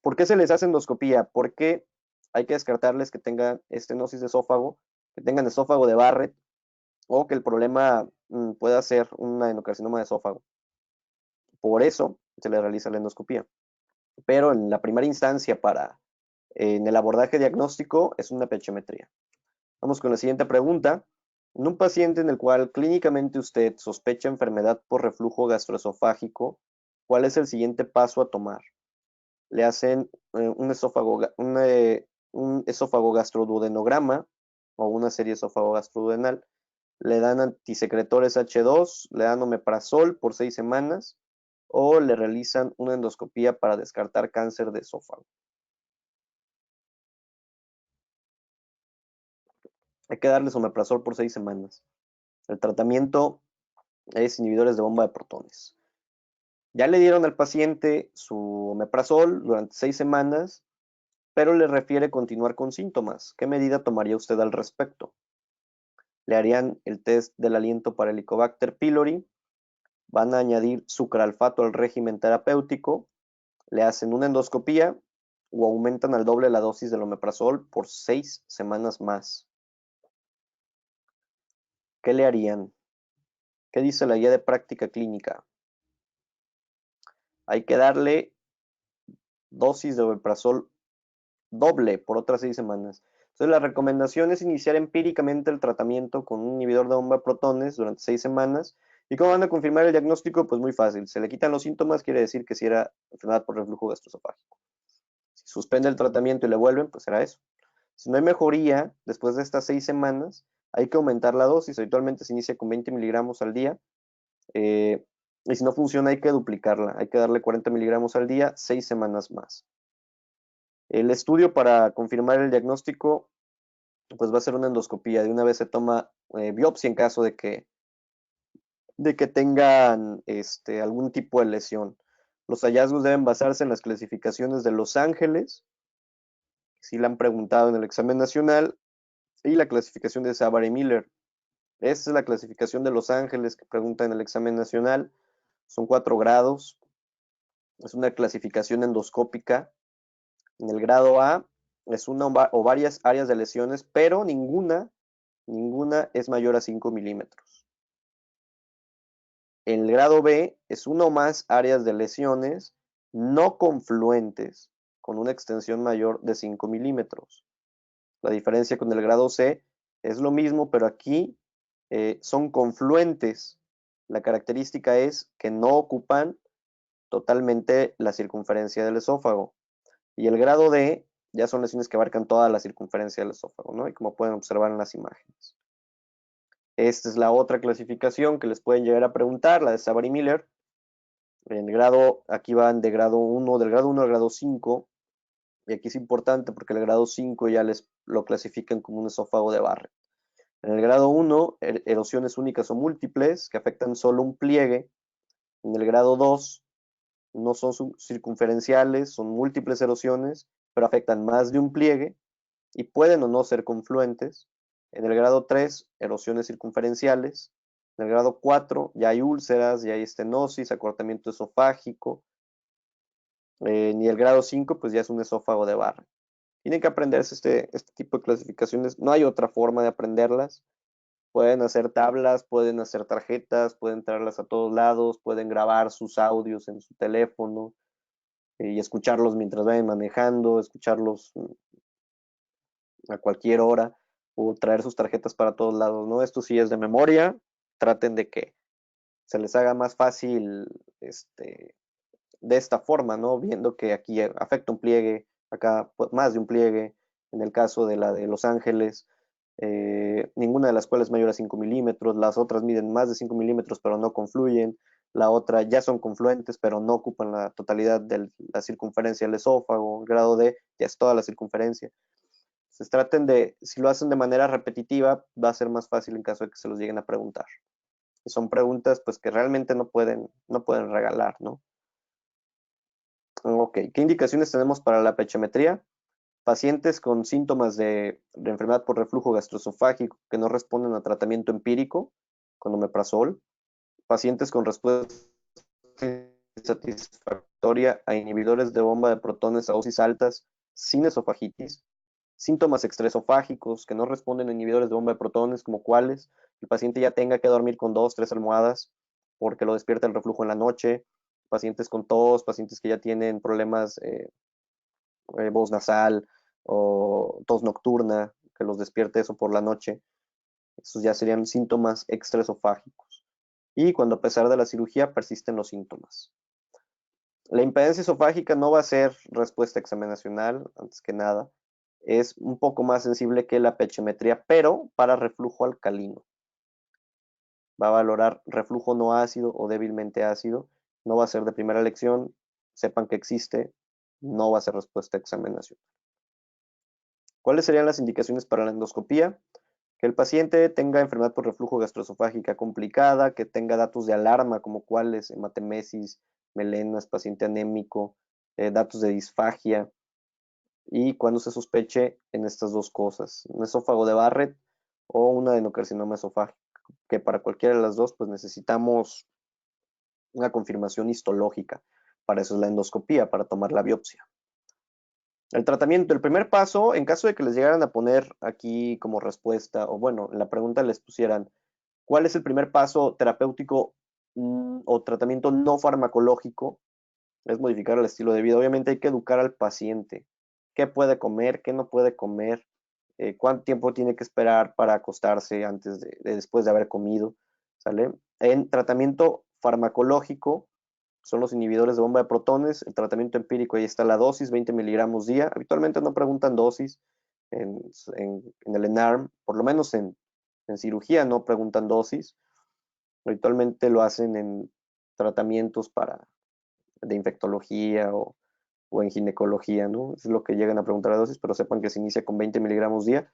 ¿Por qué se les hace endoscopía? Porque hay que descartarles que tengan estenosis de esófago, que tengan esófago de Barrett, o que el problema pueda ser un adenocarcinoma de esófago. Por eso se le realiza la endoscopía. Pero en la primera instancia en el abordaje diagnóstico es una pHmetría. Vamos con la siguiente pregunta. En un paciente en el cual clínicamente usted sospecha enfermedad por reflujo gastroesofágico, ¿cuál es el siguiente paso a tomar? Le hacen un esófago gastroduodenograma o una serie esófago gastroduodenal. Le dan antisecretores H2, le dan omeprazol por 6 semanas o le realizan una endoscopía para descartar cáncer de esófago. Hay que darles omeprazol por 6 semanas. El tratamiento es inhibidores de bomba de protones. Ya le dieron al paciente su omeprazol durante 6 semanas, pero le refiere continuar con síntomas. ¿Qué medida tomaría usted al respecto? Le harían el test del aliento para Helicobacter pylori, van a añadir sucralfato al régimen terapéutico, le hacen una endoscopía o aumentan al doble la dosis del omeprazol por 6 semanas más. ¿Qué le harían? ¿Qué dice la guía de práctica clínica? Hay que darle dosis de omeprazol doble por otras 6 semanas. Entonces, la recomendación es iniciar empíricamente el tratamiento con un inhibidor de bomba de protones durante 6 semanas. ¿Y cómo van a confirmar el diagnóstico? Pues muy fácil. Se le quitan los síntomas, quiere decir que si era enfermedad por reflujo gastroesofágico. Si suspende el tratamiento y le vuelven, pues será eso. Si no hay mejoría después de estas 6 semanas, hay que aumentar la dosis. Habitualmente se inicia con 20 miligramos al día. Y si no funciona, hay que duplicarla. Hay que darle 40 miligramos al día, 6 semanas más. El estudio para confirmar el diagnóstico, pues va a ser una endoscopía. De una vez se toma biopsia en caso de que tengan algún tipo de lesión. Los hallazgos deben basarse en las clasificaciones de Los Ángeles, si la han preguntado en el examen nacional, y la clasificación de Sabry-Miller. Esta es la clasificación de Los Ángeles que pregunta en el examen nacional. Son 4 grados. Es una clasificación endoscópica. En el grado A es una o varias áreas de lesiones, pero ninguna es mayor a 5 milímetros. El grado B es una o más áreas de lesiones no confluentes con una extensión mayor de 5 milímetros. La diferencia con el grado C es lo mismo, pero aquí son confluentes. La característica es que no ocupan totalmente la circunferencia del esófago. Y el grado D ya son lesiones que abarcan toda la circunferencia del esófago, ¿no? Y como pueden observar en las imágenes. Esta es la otra clasificación que les pueden llegar a preguntar, la de Savary-Miller. En grado, aquí van de grado 1, del grado 1 al grado 5. Y aquí es importante porque el grado 5 ya les lo clasifican como un esófago de Barrett. En el grado 1, erosiones únicas o múltiples que afectan solo un pliegue. En el grado 2, no son circunferenciales, son múltiples erosiones, pero afectan más de un pliegue y pueden o no ser confluentes. En el grado 3, erosiones circunferenciales. En el grado 4, ya hay úlceras, ya hay estenosis, acortamiento esofágico. Y el grado 5, pues ya es un esófago de Barrett. Tienen que aprenderse este tipo de clasificaciones. No hay otra forma de aprenderlas. Pueden hacer tablas, pueden hacer tarjetas, pueden traerlas a todos lados, pueden grabar sus audios en su teléfono y escucharlos mientras vayan manejando, escucharlos a cualquier hora o traer sus tarjetas para todos lados, ¿no? Esto sí es de memoria. Traten de que se les haga más fácil de esta forma, ¿no? Viendo que aquí afecta un pliegue, acá más de un pliegue, en el caso de la de Los Ángeles, ninguna de las cuales es mayor a 5 milímetros, las otras miden más de 5 milímetros pero no confluyen, la otra ya son confluentes pero no ocupan la totalidad de la circunferencia del esófago, el grado D ya es toda la circunferencia. Entonces traten de, si lo hacen de manera repetitiva, va a ser más fácil en caso de que se los lleguen a preguntar. Y son preguntas pues que realmente no pueden regalar, ¿no? Ok, ¿qué indicaciones tenemos para la pechometría? Pacientes con síntomas de enfermedad por reflujo gastroesofágico que no responden a tratamiento empírico con omeprazol. Pacientes con respuesta insatisfactoria a inhibidores de bomba de protones a dosis altas sin esofagitis. Síntomas extraesofágicos que no responden a inhibidores de bomba de protones, como cuáles el paciente ya tenga que dormir con 2, 3 almohadas porque lo despierta el reflujo en la noche. Pacientes con tos, pacientes que ya tienen problemas voz nasal o tos nocturna, que los despierte eso por la noche. Esos ya serían síntomas extraesofágicos. Y cuando a pesar de la cirugía persisten los síntomas. La impedencia esofágica no va a ser respuesta examinacional, antes que nada. Es un poco más sensible que la pechometría, pero para reflujo alcalino. Va a valorar reflujo no ácido o débilmente ácido. No va a ser de primera elección. Sepan que existe. No va a ser respuesta examinacional. ¿Cuáles serían las indicaciones para la endoscopía? Que el paciente tenga enfermedad por reflujo gastroesofágica complicada, que tenga datos de alarma como cuáles, hematemesis, melenas, paciente anémico, datos de disfagia, y cuando se sospeche en estas dos cosas, un esófago de Barrett o un adenocarcinoma esofágico, que para cualquiera de las dos pues necesitamos una confirmación histológica. Para eso es la endoscopía, para tomar la biopsia. El tratamiento, el primer paso, en caso de que les llegaran a poner aquí como respuesta, o bueno, en la pregunta les pusieran, ¿cuál es el primer paso terapéutico o tratamiento no farmacológico? Es modificar el estilo de vida. Obviamente hay que educar al paciente. ¿Qué puede comer? ¿Qué no puede comer? ¿Cuánto tiempo tiene que esperar para acostarse antes después de haber comido? ¿Sale? En tratamiento farmacológico, son los inhibidores de bomba de protones. El tratamiento empírico, ahí está la dosis, 20 miligramos día. Habitualmente no preguntan dosis en el ENARM, por lo menos en cirugía no preguntan dosis. Habitualmente lo hacen en tratamientos de infectología o en ginecología, ¿no? Es lo que llegan a preguntar la dosis, pero sepan que se inicia con 20 miligramos día,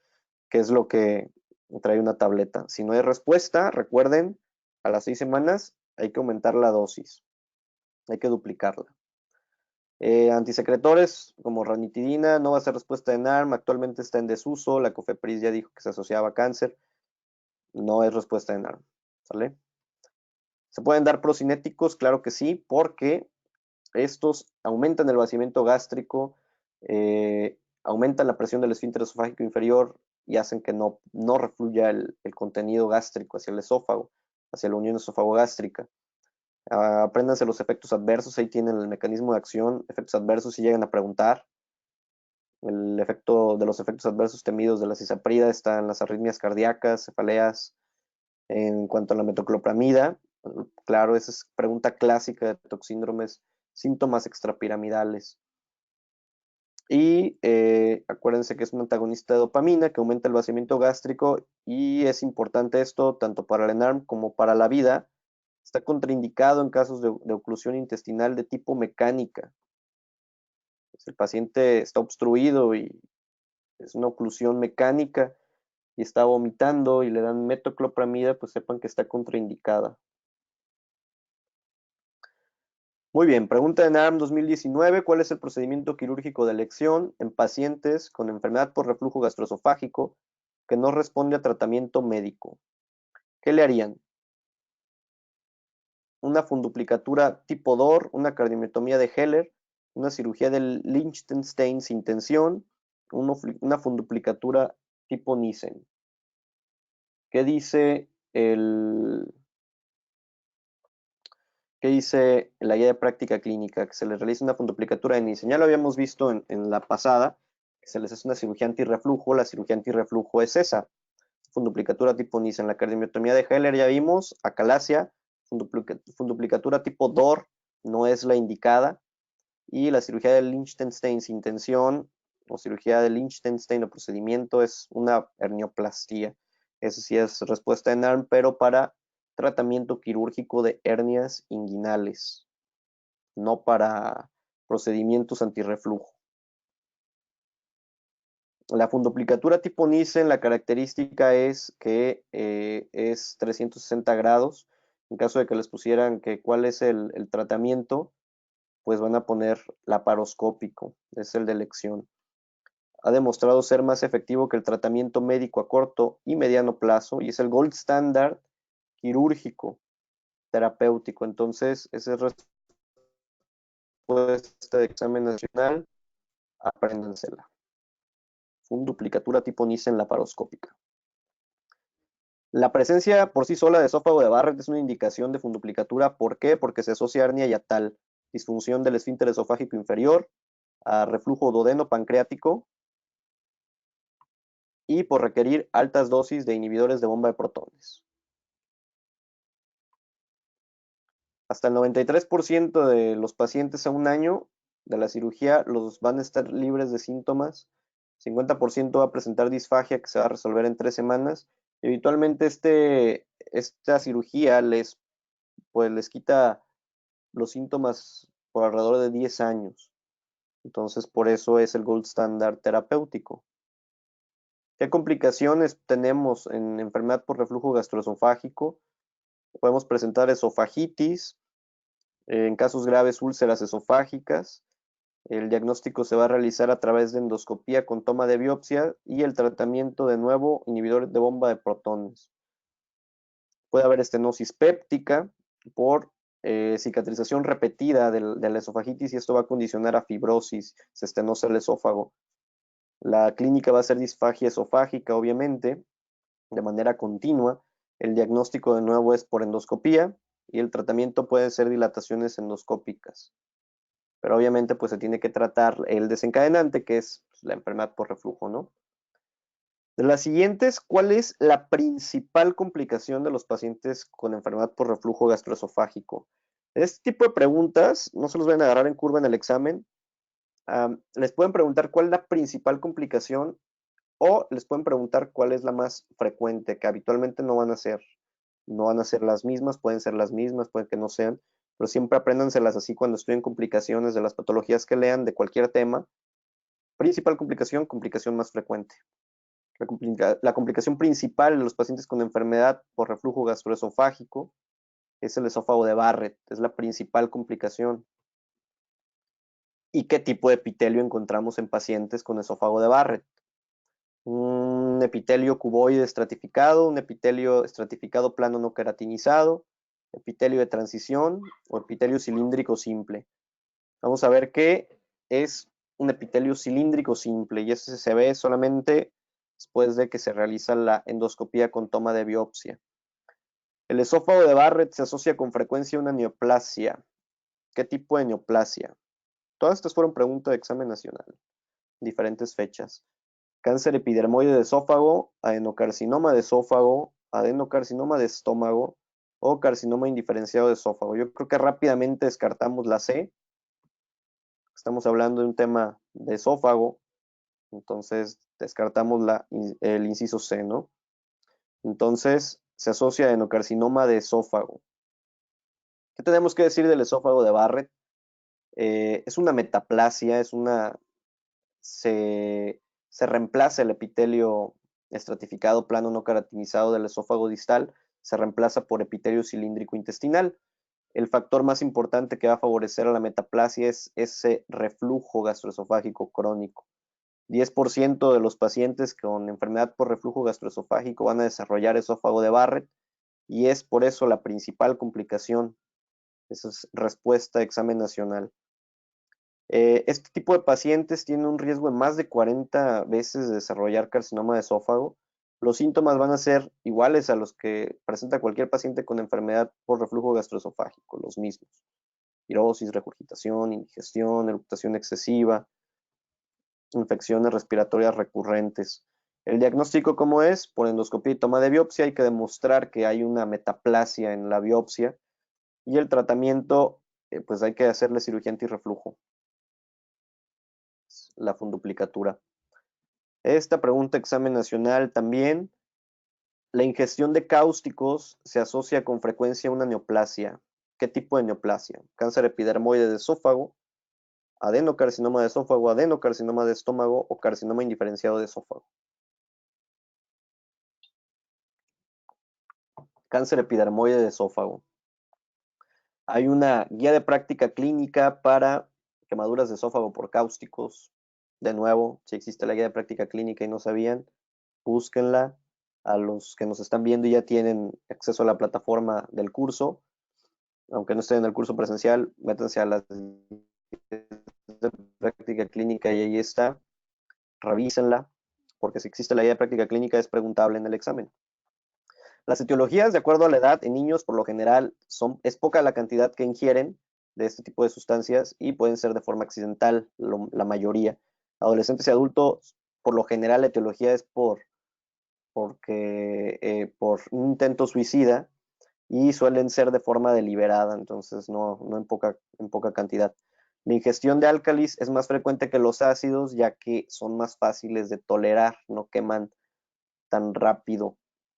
que es lo que trae una tableta. Si no hay respuesta, recuerden, a las 6 semanas hay que aumentar la dosis. Hay que duplicarla. Antisecretores como ranitidina, no va a ser respuesta de NARM, actualmente está en desuso, la COFEPRIS ya dijo que se asociaba a cáncer, no es respuesta de NARM, ¿sale? ¿Se pueden dar procinéticos? Claro que sí, porque estos aumentan el vaciamiento gástrico, aumentan la presión del esfínter esofágico inferior y hacen que no refluya el contenido gástrico hacia el esófago, hacia la unión esófago-gástrica. Apréndanse los efectos adversos, ahí tienen el mecanismo de acción, efectos adversos si llegan a preguntar. El efecto de los efectos adversos temidos de la cisaprida están las arritmias cardíacas, cefaleas. En cuanto a la metoclopramida, claro, esa es pregunta clásica de toxíndromes, síntomas extrapiramidales. Y acuérdense que es un antagonista de dopamina que aumenta el vaciamiento gástrico, y es importante esto tanto para el ENARM como para la vida. Está contraindicado en casos de oclusión intestinal de tipo mecánica. Si el paciente está obstruido y es una oclusión mecánica y está vomitando y le dan metoclopramida, pues sepan que está contraindicada. Muy bien, pregunta de NARM 2019. ¿Cuál es el procedimiento quirúrgico de elección en pacientes con enfermedad por reflujo gastroesofágico que no responde a tratamiento médico? ¿Qué le harían? Una funduplicatura tipo DOR, una cardiomioptomía de Heller, una cirugía del Liechtenstein sin tensión, una funduplicatura tipo Nissen. ¿Qué dice la guía de práctica clínica? Que se les realiza una funduplicatura de Nissen. Ya lo habíamos visto en la pasada, que se les hace una cirugía antirreflujo. La cirugía antirreflujo es esa, funduplicatura tipo Nissen. La cardiomioptomía de Heller ya vimos, acalasia, funduplicatura tipo DOR no es la indicada, y la cirugía de Liechtenstein sin tensión o cirugía de Liechtenstein o procedimiento es una hernioplastia. Eso sí es respuesta en ARM, pero para tratamiento quirúrgico de hernias inguinales, no para procedimientos antirreflujo. La funduplicatura tipo Nissen, la característica es que es 360 grados. En caso de que les pusieran que cuál es el tratamiento, pues van a poner laparoscópico, es el de elección. Ha demostrado ser más efectivo que el tratamiento médico a corto y mediano plazo, y es el gold standard quirúrgico terapéutico. Entonces, esa es respuesta de examen nacional, apréndansela. Funduplicatura tipo Nissen laparoscópica. La presencia por sí sola de esófago de Barrett es una indicación de funduplicatura. ¿Por qué? Porque se asocia a hernia yatal, disfunción del esfínter esofágico inferior, a reflujo duodeno-pancreático, y por requerir altas dosis de inhibidores de bomba de protones. Hasta el 93% de los pacientes a un año de la cirugía los van a estar libres de síntomas. 50% va a presentar disfagia que se va a resolver en 3 semanas. Y habitualmente esta cirugía les quita los síntomas por alrededor de 10 años. Entonces, por eso es el gold standard terapéutico. ¿Qué complicaciones tenemos en enfermedad por reflujo gastroesofágico? Podemos presentar esofagitis, en casos graves úlceras esofágicas. El diagnóstico se va a realizar a través de endoscopía con toma de biopsia, y el tratamiento de nuevo inhibidor de bomba de protones. Puede haber estenosis péptica por cicatrización repetida de la esofagitis, y esto va a condicionar a fibrosis, se estenosa el esófago. La clínica va a ser disfagia esofágica, obviamente, de manera continua. El diagnóstico de nuevo es por endoscopía, y el tratamiento puede ser dilataciones endoscópicas. Pero obviamente pues se tiene que tratar el desencadenante, que es pues, la enfermedad por reflujo, ¿no? De las siguientes, ¿cuál es la principal complicación de los pacientes con enfermedad por reflujo gastroesofágico? Este tipo de preguntas no se los van a agarrar en curva en el examen. Les pueden preguntar cuál es la principal complicación, o les pueden preguntar cuál es la más frecuente, que habitualmente no van a ser las mismas, pueden ser las mismas, pueden que no sean, pero siempre apréndanselas así cuando estudien complicaciones de las patologías que lean de cualquier tema. Principal complicación, complicación más frecuente. La complicación principal de los pacientes con enfermedad por reflujo gastroesofágico es el esófago de Barrett, es la principal complicación. ¿Y qué tipo de epitelio encontramos en pacientes con esófago de Barrett? Un epitelio cuboide estratificado, un epitelio estratificado plano no queratinizado, epitelio de transición o epitelio cilíndrico simple. Vamos a ver qué es un epitelio cilíndrico simple, y ese se ve solamente después de que se realiza la endoscopía con toma de biopsia. El esófago de Barrett se asocia con frecuencia a una neoplasia. ¿Qué tipo de neoplasia? Todas estas fueron preguntas de examen nacional, diferentes fechas. Cáncer epidermoide de esófago, adenocarcinoma de esófago, adenocarcinoma de estómago o carcinoma indiferenciado de esófago. Yo creo que rápidamente descartamos la C, Estamos hablando de un tema de esófago, entonces descartamos el inciso C, ¿no? Entonces se asocia a adenocarcinoma de esófago. ¿Qué tenemos que decir del esófago de Barrett? Es una metaplasia, se reemplaza el epitelio estratificado plano no queratinizado del esófago distal, se reemplaza por epitelio cilíndrico intestinal. El factor más importante que va a favorecer a la metaplasia es ese reflujo gastroesofágico crónico. 10% de los pacientes con enfermedad por reflujo gastroesofágico van a desarrollar esófago de Barrett y es por eso la principal complicación. Esa es respuesta a examen nacional. Este tipo de pacientes tiene un riesgo de más de 40 veces de desarrollar carcinoma de esófago. Los síntomas van a ser iguales a los que presenta cualquier paciente con enfermedad por reflujo gastroesofágico, los mismos. Pirosis, regurgitación, indigestión, eructación excesiva, infecciones respiratorias recurrentes. El diagnóstico, ¿cómo es? Por endoscopia y toma de biopsia, hay que demostrar que hay una metaplasia en la biopsia y el tratamiento, pues hay que hacerle cirugía antirreflujo, la funduplicatura. Esta pregunta examen nacional también. La ingestión de cáusticos se asocia con frecuencia a una neoplasia. ¿Qué tipo de neoplasia? Cáncer epidermoide de esófago, adenocarcinoma de esófago, adenocarcinoma de estómago o carcinoma indiferenciado de esófago. Cáncer epidermoide de esófago. Hay una guía de práctica clínica para quemaduras de esófago por cáusticos. De nuevo, si existe la guía de práctica clínica y no sabían, búsquenla. A los que nos están viendo y ya tienen acceso a la plataforma del curso, aunque no estén en el curso presencial, métanse a la de práctica clínica y ahí está. Revísenla, porque si existe la guía de práctica clínica es preguntable en el examen. Las etiologías, de acuerdo a la edad, en niños por lo general es poca la cantidad que ingieren de este tipo de sustancias y pueden ser de forma accidental, la mayoría. Adolescentes y adultos, por lo general la etiología es por un intento suicida y suelen ser de forma deliberada, entonces no en poca cantidad. La ingestión de álcalis es más frecuente que los ácidos, ya que son más fáciles de tolerar, no queman tan rápido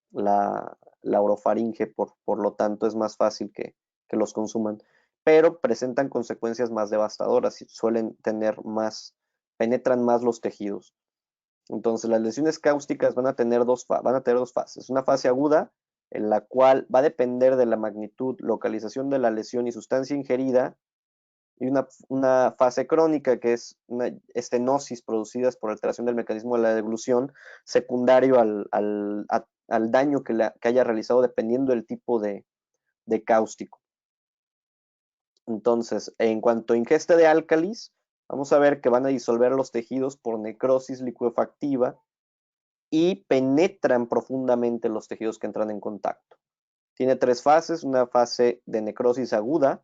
la orofaringe, por lo tanto es más fácil que los consuman, pero presentan consecuencias más devastadoras y suelen penetran más los tejidos. Entonces las lesiones cáusticas van a tener dos fases, una fase aguda, en la cual va a depender de la magnitud, localización de la lesión y sustancia ingerida, y una fase crónica, que es una estenosis producidas por alteración del mecanismo de la deglución, secundario al daño que haya realizado dependiendo del tipo de cáustico. Entonces, en cuanto a ingesta de álcalis, vamos a ver que van a disolver los tejidos por necrosis licuefactiva y penetran profundamente los tejidos que entran en contacto. Tiene tres fases, una fase de necrosis aguda,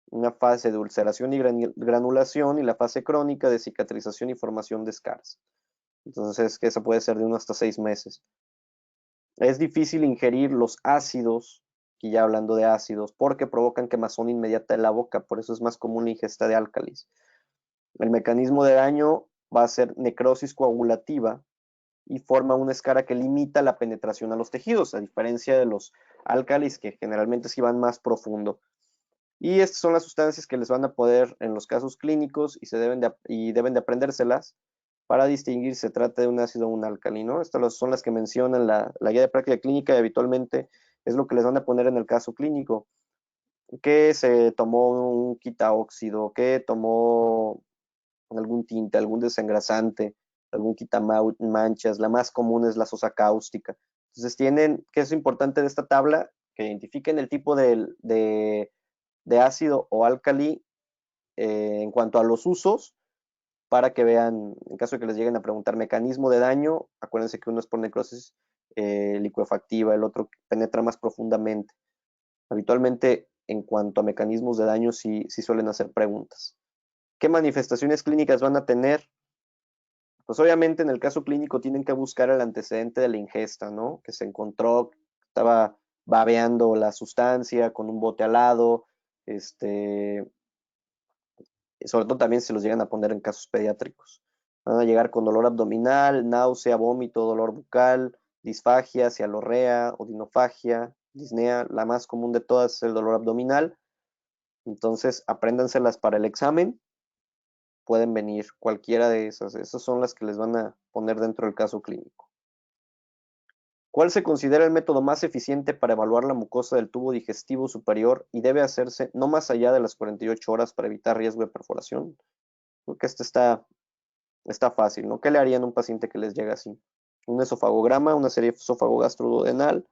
una fase de ulceración y granulación y la fase crónica de cicatrización y formación de escaras. Entonces, que eso puede ser de 1 hasta 6 meses. Es difícil ingerir los ácidos, y ya hablando de ácidos, porque provocan quemazón inmediata de la boca, por eso es más común la ingesta de álcalis. El mecanismo de daño va a ser necrosis coagulativa y forma una escara que limita la penetración a los tejidos, a diferencia de los álcalis que generalmente sí van más profundo. Y estas son las sustancias que les van a poder en los casos clínicos y deben de aprendérselas para distinguir si se trata de un ácido o un álcali, ¿no? Estas son las que mencionan la guía de práctica clínica y habitualmente es lo que les van a poner en el caso clínico. Que se tomó un quitaóxido, que tomó algún tinte, algún desengrasante, algún quitamanchas. La más común es la sosa cáustica. Entonces que es importante de esta tabla, que identifiquen el tipo de ácido o álcali en cuanto a los usos, para que vean, en caso de que les lleguen a preguntar mecanismo de daño, acuérdense que uno es por necrosis licuefactiva, el otro penetra más profundamente. Habitualmente, en cuanto a mecanismos de daño, sí suelen hacer preguntas. ¿Qué manifestaciones clínicas van a tener? Pues obviamente en el caso clínico tienen que buscar el antecedente de la ingesta, ¿no? Que se encontró, estaba babeando la sustancia con un bote al lado, sobre todo también si los llegan a poner en casos pediátricos. Van a llegar con dolor abdominal, náusea, vómito, dolor bucal, disfagia, cialorrea, odinofagia, disnea. La más común de todas es el dolor abdominal. Entonces, apréndanselas para el examen. Pueden venir cualquiera de esas. Esas son las que les van a poner dentro del caso clínico. ¿Cuál se considera el método más eficiente para evaluar la mucosa del tubo digestivo superior y debe hacerse no más allá de las 48 horas para evitar riesgo de perforación? Porque este está fácil, ¿no? ¿Qué le harían a un paciente que les llega así? Un esofagograma, una serie esófago-gastroduodenal,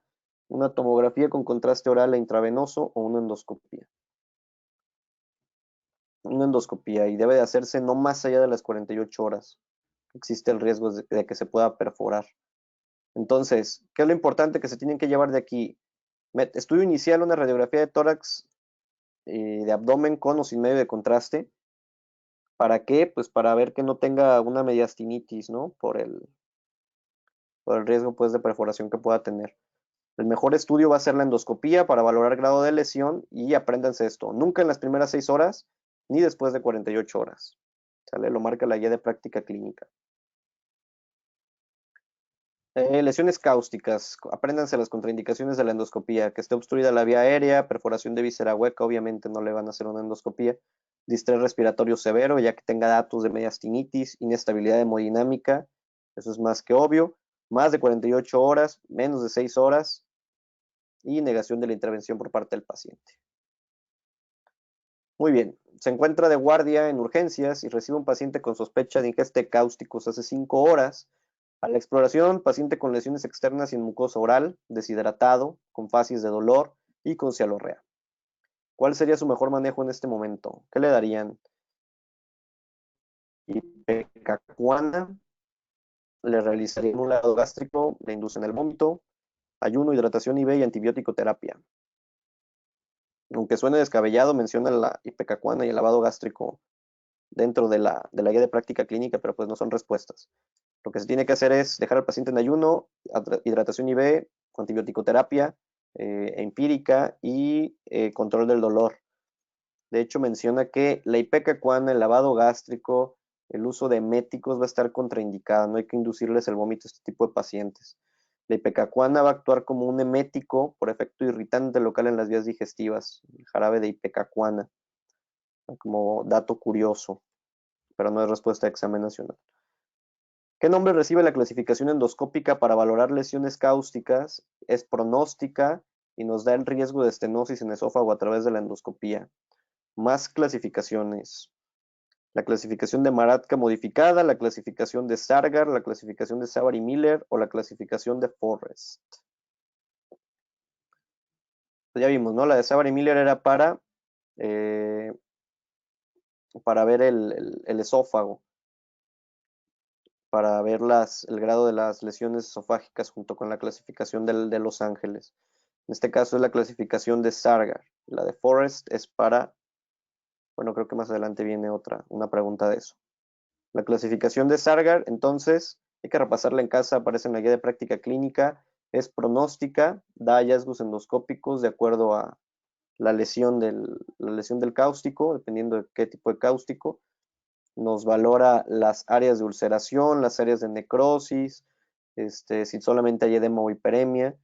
una tomografía con contraste oral e intravenoso o una endoscopía. Una endoscopía y debe de hacerse no más allá de las 48 horas. Existe el riesgo de que se pueda perforar. Entonces, ¿qué es lo importante que se tienen que llevar de aquí? Estudio inicial, una radiografía de tórax y de abdomen con o sin medio de contraste. ¿Para qué? Pues para ver que no tenga una mediastinitis, ¿no? Por el riesgo pues de perforación que pueda tener. El mejor estudio va a ser la endoscopía para valorar grado de lesión y apréndanse esto, nunca en las primeras 6 horas ni después de 48 horas. ¿Sale? Lo marca la guía de práctica clínica. Lesiones cáusticas, apréndanse las contraindicaciones de la endoscopía, que esté obstruida la vía aérea, perforación de víscera hueca, obviamente no le van a hacer una endoscopía, distrés respiratorio severo, ya que tenga datos de mediastinitis, inestabilidad hemodinámica, eso es más que obvio, más de 48 horas, menos de 6 horas, y negación de la intervención por parte del paciente. Muy bien, se encuentra de guardia en urgencias y recibe un paciente con sospecha de ingesta de cáusticos hace 5 horas. A la exploración, paciente con lesiones externas y en mucosa oral, deshidratado, con facies de dolor y con cialorrea. ¿Cuál sería su mejor manejo en este momento? ¿Qué le darían? Ipecacuana, le realizarían un lavado gástrico, le inducen el vómito, ayuno, hidratación IV y antibiótico terapia. Aunque suene descabellado, menciona la ipecacuana y el lavado gástrico dentro de la guía de práctica clínica, pero pues no son respuestas. Lo que se tiene que hacer es dejar al paciente en ayuno, hidratación IV, antibiótico terapia empírica y control del dolor. De hecho, menciona que la ipecacuana, el lavado gástrico, el uso de eméticos va a estar contraindicado. No hay que inducirles el vómito a este tipo de pacientes. La ipecacuana va a actuar como un emético por efecto irritante local en las vías digestivas. El jarabe de ipecacuana, como dato curioso, pero no es respuesta de examen nacional. ¿Qué nombre recibe la clasificación endoscópica para valorar lesiones cáusticas? Es pronóstica y nos da el riesgo de estenosis en esófago a través de la endoscopía. Más clasificaciones. La clasificación de Maratka modificada, la clasificación de Sargar, la clasificación de Savary-Miller o la clasificación de Forrest. Pues ya vimos, ¿no? La de Savary-Miller era eh, para ver el esófago, para ver el grado de las lesiones esofágicas junto con la clasificación de Los Ángeles. En este caso es la clasificación de Sargar. La de Forrest es para, bueno, creo que más adelante viene una pregunta de eso. La clasificación de Sargar, entonces, hay que repasarla en casa, aparece en la guía de práctica clínica, es pronóstica, da hallazgos endoscópicos de acuerdo a la lesión del cáustico, dependiendo de qué tipo de cáustico. Nos valora las áreas de ulceración, las áreas de necrosis, si solamente hay edema o hiperemia,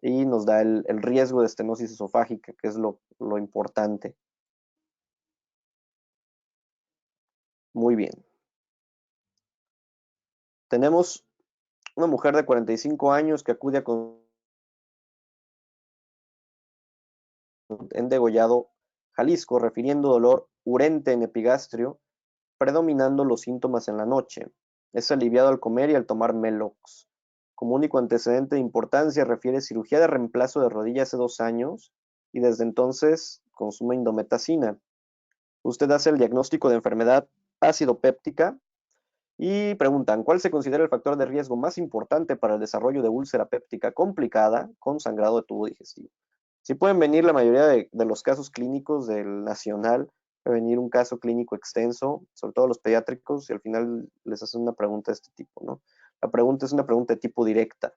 y nos da el riesgo de estenosis esofágica, que es lo importante. Muy bien. Tenemos una mujer de 45 años que acude en Degollado, Jalisco, refiriendo dolor urente en epigastrio, predominando los síntomas en la noche. Es aliviado al comer y al tomar Melox. Como único antecedente de importancia refiere cirugía de reemplazo de rodilla hace 2 años y desde entonces consume indometacina. Usted hace el diagnóstico de enfermedad ácido péptica y preguntan, ¿cuál se considera el factor de riesgo más importante para el desarrollo de úlcera péptica complicada con sangrado de tubo digestivo? Si pueden venir la mayoría de los casos clínicos del nacional, puede venir un caso clínico extenso, sobre todo los pediátricos, y al final les hacen una pregunta de este tipo, ¿no? La pregunta es una pregunta de tipo directa.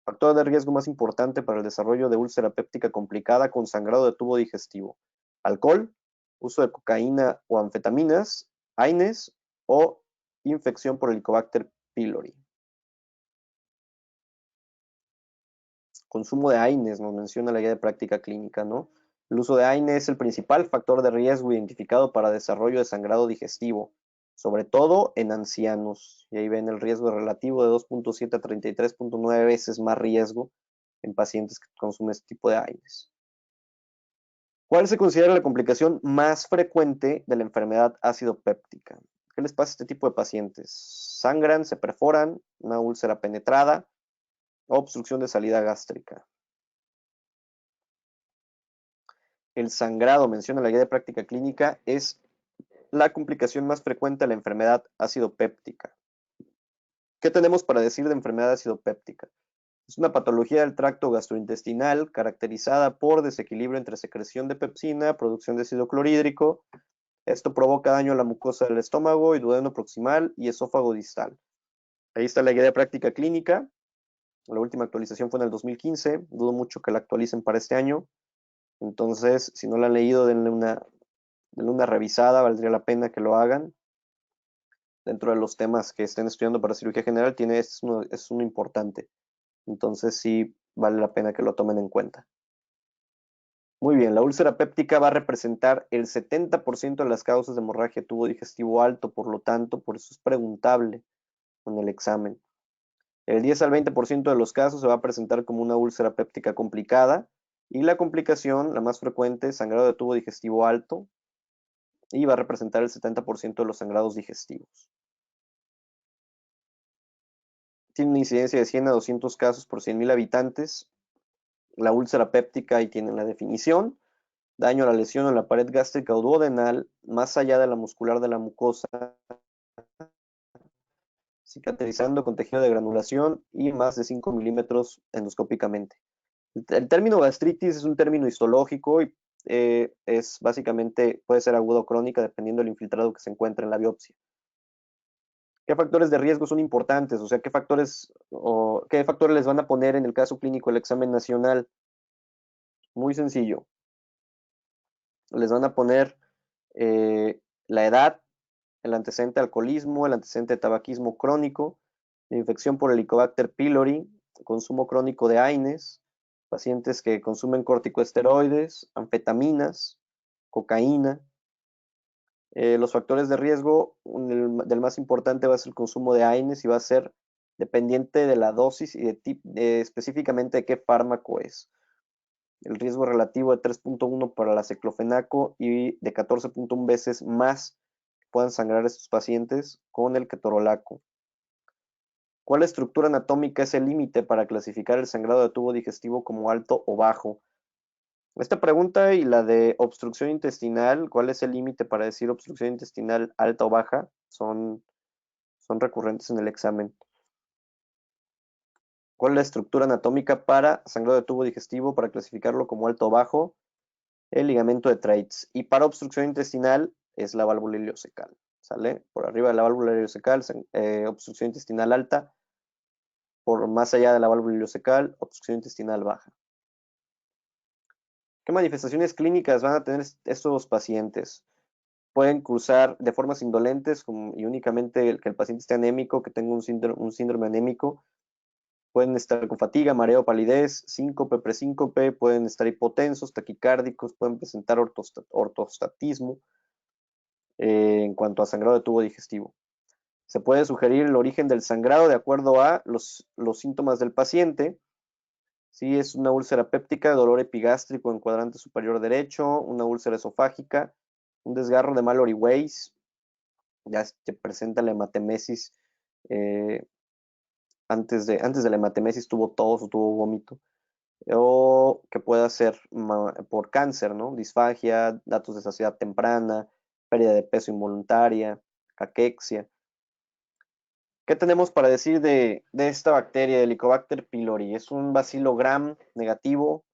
Factor de riesgo más importante para el desarrollo de úlcera péptica complicada con sangrado de tubo digestivo. Alcohol, uso de cocaína o anfetaminas, AINES o infección por Helicobacter pylori. Consumo de AINES, nos menciona la guía de práctica clínica, ¿no? El uso de AINES es el principal factor de riesgo identificado para desarrollo de sangrado digestivo, sobre todo en ancianos. Y ahí ven el riesgo relativo de 2.7 a 33.9 veces más riesgo en pacientes que consumen este tipo de AINES. ¿Cuál se considera la complicación más frecuente de la enfermedad ácido péptica? ¿Qué les pasa a este tipo de pacientes? ¿Sangran, se perforan, una úlcera penetrada o obstrucción de salida gástrica? El sangrado, menciona la guía de práctica clínica, es la complicación más frecuente de la enfermedad ácido péptica. ¿Qué tenemos para decir de enfermedad ácido péptica? Es una patología del tracto gastrointestinal caracterizada por desequilibrio entre secreción de pepsina, producción de ácido clorhídrico. Esto provoca daño a la mucosa del estómago y duodeno proximal y esófago distal. Ahí está la guía de práctica clínica. La última actualización fue en el 2015. Dudo mucho que la actualicen para este año. Entonces, si no la han leído, denle una revisada, valdría la pena que lo hagan. Dentro de los temas que estén estudiando para cirugía general, es uno importante. Entonces, sí vale la pena que lo tomen en cuenta. Muy bien, la úlcera péptica va a representar el 70% de las causas de hemorragia tubo digestivo alto, por lo tanto, por eso es preguntable con el examen. El 10 al 20% de los casos se va a presentar como una úlcera péptica complicada y la complicación, la más frecuente, sangrado de tubo digestivo alto, y va a representar el 70% de los sangrados digestivos. Tiene una incidencia de 100 a 200 casos por 100.000 habitantes. La úlcera péptica, ahí tienen la definición: daño a la lesión en la pared gástrica o duodenal, más allá de la muscular de la mucosa, cicatrizando con tejido de granulación y más de 5 milímetros endoscópicamente. El término gastritis es un término histológico y es básicamente, puede ser aguda o crónica dependiendo del infiltrado que se encuentre en la biopsia. ¿Qué factores de riesgo son importantes? O sea, ¿qué factores les van a poner en el caso clínico el examen nacional? Muy sencillo. Les van a poner la edad, el antecedente de alcoholismo, el antecedente de tabaquismo crónico, la infección por Helicobacter pylori, consumo crónico de AINES, pacientes que consumen corticosteroides, anfetaminas, cocaína. Los factores de riesgo, del más importante va a ser el consumo de AINES y va a ser dependiente de la dosis y específicamente de qué fármaco es. El riesgo relativo de 3.1 para la aceclofenaco y de 14.1 veces más puedan sangrar estos pacientes con el ketorolaco. ¿Cuál estructura anatómica es el límite para clasificar el sangrado de tubo digestivo como alto o bajo? Esta pregunta y la de obstrucción intestinal, ¿cuál es el límite para decir obstrucción intestinal alta o baja? Son recurrentes en el examen. ¿Cuál es la estructura anatómica para sangrado de tubo digestivo para clasificarlo como alto o bajo? El ligamento de Treitz. Y para obstrucción intestinal es la válvula ileocecal. ¿Sale? Por arriba de la válvula ileocecal, obstrucción intestinal alta. Por más allá de la válvula ileocecal, obstrucción intestinal baja. ¿Qué manifestaciones clínicas van a tener estos pacientes? Pueden cursar de formas indolentes y únicamente que el paciente esté anémico, que tenga un síndrome anémico. Pueden estar con fatiga, mareo, palidez, síncope, presíncope, pueden estar hipotensos, taquicárdicos, pueden presentar ortostatismo en cuanto a sangrado de tubo digestivo. Se puede sugerir el origen del sangrado de acuerdo a los síntomas del paciente. Si es una úlcera péptica, dolor epigástrico en cuadrante superior derecho, una úlcera esofágica, un desgarro de Mallory-Weiss, ya se presenta la hematemesis, antes de la hematemesis tuvo tos o tuvo vómito, o que pueda ser por cáncer, ¿no? Disfagia, datos de saciedad temprana, pérdida de peso involuntaria, caquexia. ¿Qué tenemos para decir de esta bacteria, Helicobacter pylori? Es un bacilo gram negativo.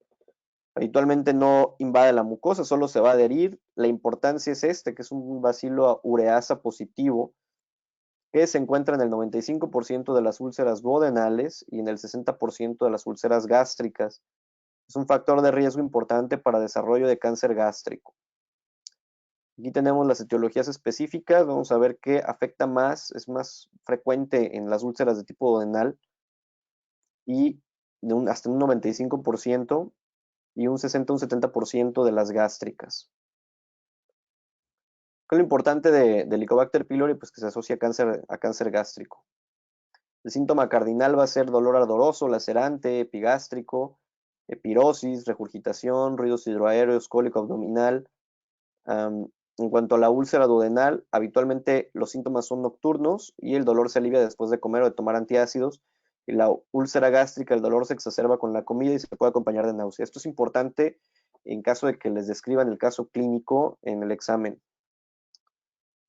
Habitualmente no invade la mucosa, solo se va a adherir. La importancia es que es un bacilo ureasa positivo que se encuentra en el 95% de las úlceras duodenales y en el 60% de las úlceras gástricas. Es un factor de riesgo importante para desarrollo de cáncer gástrico. Aquí tenemos las etiologías específicas. Vamos a ver qué afecta más, es más frecuente en las úlceras de tipo duodenal y hasta un 95% y un 60 un 70% de las gástricas. ¿Qué es lo importante del Helicobacter pylori? Pues que se asocia a cáncer gástrico. El síntoma cardinal va a ser dolor ardoroso, lacerante, epigástrico, epirosis, regurgitación, ruidos hidroaéreos, cólico abdominal. En cuanto a la úlcera duodenal, habitualmente los síntomas son nocturnos y el dolor se alivia después de comer o de tomar antiácidos. Y la úlcera gástrica, el dolor se exacerba con la comida y se puede acompañar de náusea. Esto es importante en caso de que les describan el caso clínico en el examen.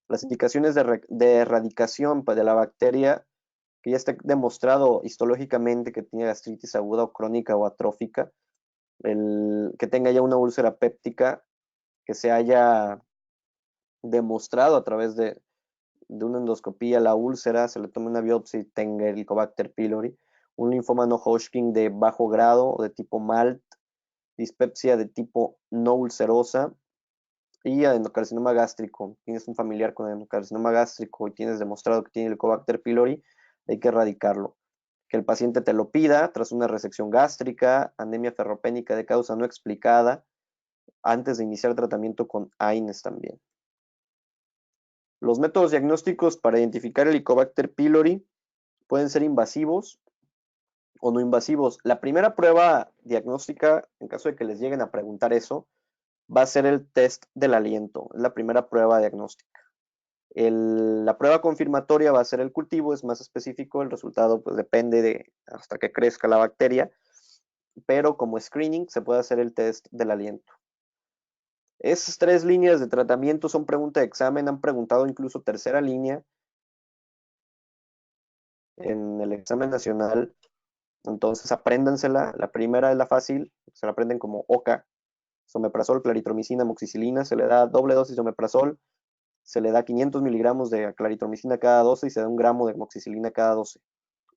Las indicaciones de erradicación de la bacteria, que ya está demostrado histológicamente que tiene gastritis aguda o crónica o atrófica, que tenga ya una úlcera péptica, que se haya demostrado a través de una endoscopía la úlcera, se le tome una biopsia y tenga el Helicobacter pylori, un linfoma no Hodgkin de bajo grado o de tipo MALT, dispepsia de tipo no ulcerosa y adenocarcinoma gástrico. Tienes un familiar con adenocarcinoma gástrico y tienes demostrado que tiene el Helicobacter pylori, hay que erradicarlo. Que el paciente te lo pida tras una resección gástrica, anemia ferropénica de causa no explicada, antes de iniciar tratamiento con AINES también. Los métodos diagnósticos para identificar el Helicobacter pylori pueden ser invasivos o no invasivos. La primera prueba diagnóstica, en caso de que les lleguen a preguntar eso, va a ser el test del aliento. Es la primera prueba diagnóstica. La prueba confirmatoria va a ser el cultivo, es más específico, el resultado pues depende de hasta que crezca la bacteria, pero como screening se puede hacer el test del aliento. Esas 3 líneas de tratamiento son pregunta de examen, han preguntado incluso tercera línea en el examen nacional, entonces apréndansela. La primera es la fácil, se la aprenden como OCA, omeprazol, claritromicina, amoxicilina, se le da doble dosis de omeprazol, se le da 500 miligramos de claritromicina cada 12 y se da 1 gramo de amoxicilina cada 12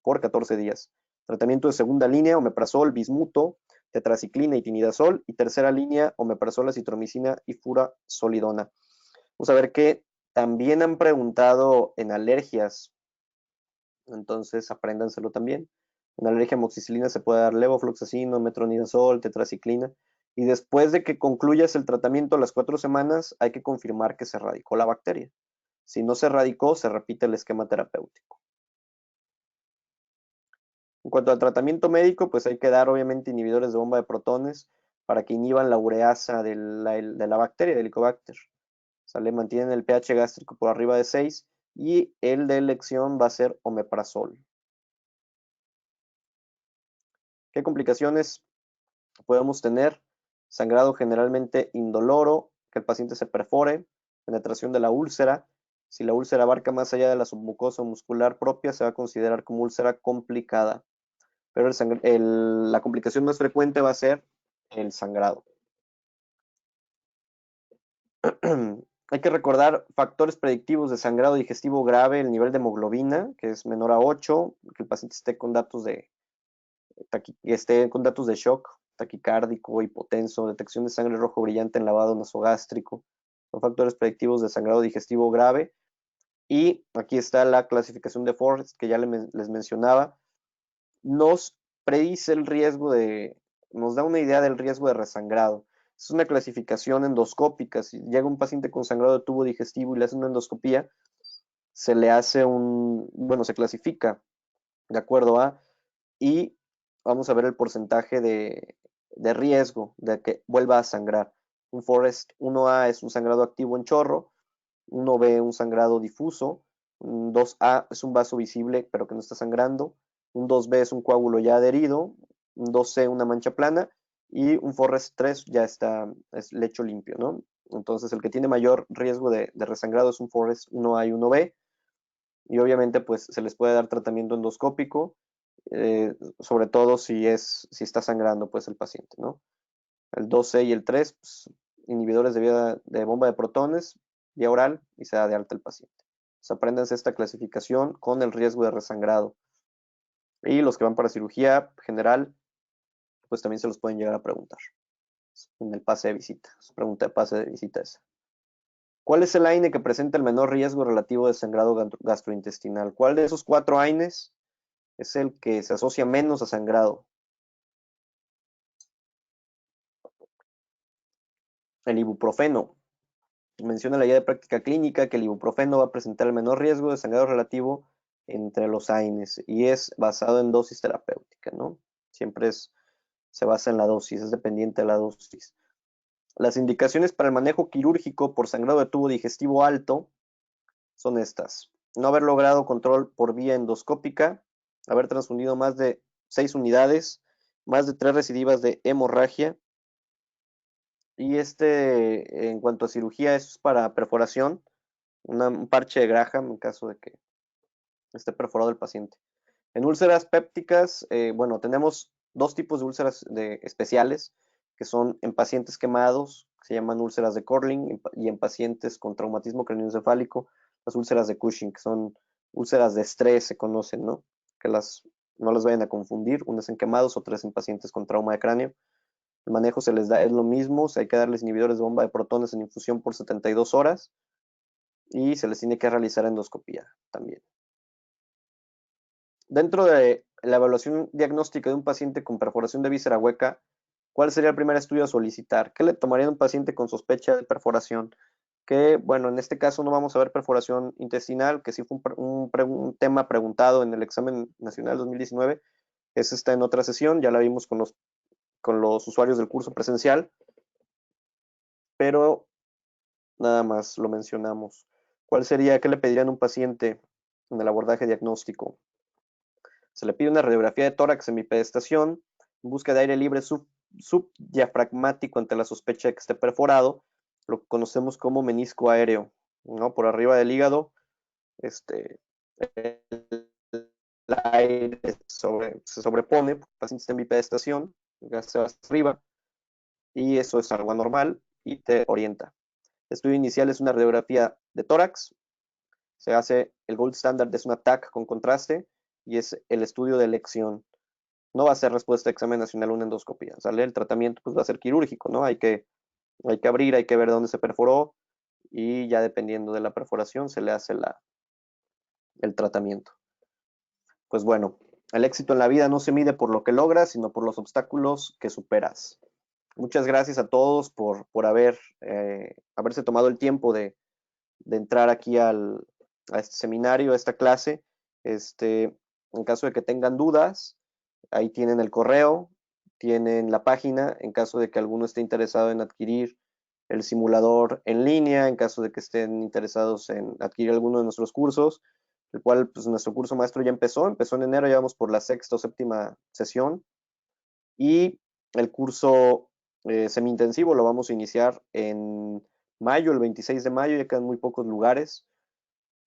por 14 días. Tratamiento de segunda línea, omeprazol, bismuto, tetraciclina y tinidazol. Y tercera línea, omeprazol, acitromicina y furazolidona. Vamos a ver que también han preguntado en alergias, entonces apréndanselo también. En alergia a amoxicilina se puede dar levofloxacino, metronidazol, tetraciclina. Y después de que concluyas el tratamiento a las 4 semanas, hay que confirmar que se erradicó la bacteria. Si no se erradicó, se repite el esquema terapéutico. En cuanto al tratamiento médico, pues hay que dar obviamente inhibidores de bomba de protones para que inhiban la ureasa de la bacteria, del Helicobacter. ¿Sale? Mantienen el pH gástrico por arriba de 6 y el de elección va a ser omeprazol. ¿Qué complicaciones podemos tener? Sangrado generalmente indoloro, que el paciente se perfore, penetración de la úlcera. Si la úlcera abarca más allá de la submucosa muscular propia, se va a considerar como úlcera complicada. Pero la complicación más frecuente va a ser el sangrado. Hay que recordar factores predictivos de sangrado digestivo grave, el nivel de hemoglobina, que es menor a 8, que el paciente esté con datos de shock, taquicárdico, hipotenso, detección de sangre rojo brillante en lavado nasogástrico. Son factores predictivos de sangrado digestivo grave. Y aquí está la clasificación de Forrest, que ya les mencionaba. Nos predice el riesgo nos da una idea del riesgo de resangrado. Es una clasificación endoscópica. Si llega un paciente con sangrado de tubo digestivo y le hacen una endoscopía, se le hace se clasifica de acuerdo a, y vamos a ver el porcentaje de riesgo de que vuelva a sangrar. Un Forrest 1A es un sangrado activo en chorro, 1B un sangrado difuso, un 2A es un vaso visible pero que no está sangrando, un 2B es un coágulo ya adherido, un 2C una mancha plana y un Forrest 3 ya es lecho limpio, ¿no? Entonces el que tiene mayor riesgo de resangrado es un Forrest 1A y 1B y obviamente pues se les puede dar tratamiento endoscópico, sobre todo si está sangrando pues el paciente, ¿no? El 2C y el 3, pues, inhibidores de bomba de protones, vía oral y se da de alta el paciente. Pues apréndanse esta clasificación con el riesgo de resangrado. Y los que van para cirugía general, pues también se los pueden llegar a preguntar en el pase de visita. Es pregunta de pase de visita esa. ¿Cuál es el AINE que presenta el menor riesgo relativo de sangrado gastrointestinal? ¿Cuál de esos 4 AINES es el que se asocia menos a sangrado? El ibuprofeno. Menciona la guía de práctica clínica que el ibuprofeno va a presentar el menor riesgo de sangrado relativo entre los AINES y es basado en dosis terapéutica, ¿no? Siempre se basa en la dosis, es dependiente de la dosis. Las indicaciones para el manejo quirúrgico por sangrado de tubo digestivo alto son estas: no haber logrado control por vía endoscópica, haber transfundido más de 6 unidades, más de 3 recidivas de hemorragia. Y en cuanto a cirugía, es para perforación, un parche de Graham en caso de que esté perforado el paciente. En úlceras pépticas, bueno, tenemos 2 tipos de úlceras especiales, que son en pacientes quemados, que se llaman úlceras de Corling, y en pacientes con traumatismo craneoencefálico, las úlceras de Cushing, que son úlceras de estrés, se conocen, ¿no? Que no las vayan a confundir, unas en quemados, otras en pacientes con trauma de cráneo. El manejo se les da, es lo mismo, o sea, hay que darles inhibidores de bomba de protones en infusión por 72 horas y se les tiene que realizar endoscopía también. Dentro de la evaluación diagnóstica de un paciente con perforación de víscera hueca, ¿cuál sería el primer estudio a solicitar? ¿Qué le tomaría a un paciente con sospecha de perforación? Que, bueno, en este caso no vamos a ver perforación intestinal, que sí fue un tema preguntado en el examen nacional 2019. Ese está en otra sesión, ya la vimos con los usuarios del curso presencial, pero nada más lo mencionamos. ¿Cuál sería, qué le pedirían a un paciente en el abordaje diagnóstico? Se le pide una radiografía de tórax semipedestación, en busca de aire libre subdiafragmático ante la sospecha de que esté perforado, lo que conocemos como menisco aéreo, ¿no? Por arriba del hígado, el aire se sobrepone, el paciente está en bipedestación, el gas se va hacia arriba, y eso es algo anormal y te orienta. El estudio inicial es una radiografía de tórax, se hace el gold standard, es una TAC con contraste y es el estudio de elección. No va a ser respuesta de examen nacional una endoscopía, ¿sale? El tratamiento pues va a ser quirúrgico, ¿no? Hay que abrir, hay que ver dónde se perforó y ya dependiendo de la perforación se le hace el tratamiento. Pues bueno, el éxito en la vida no se mide por lo que logras, sino por los obstáculos que superas. Muchas gracias a todos por haberse tomado el tiempo de entrar aquí a este seminario, a esta clase. En caso de que tengan dudas, ahí tienen el correo, tienen la página, en caso de que alguno esté interesado en adquirir el simulador en línea, en caso de que estén interesados en adquirir alguno de nuestros cursos, el cual pues nuestro curso maestro ya empezó en enero, ya vamos por la 6ª o 7ª sesión, y el curso semi-intensivo lo vamos a iniciar en mayo, el 26 de mayo, ya quedan muy pocos lugares.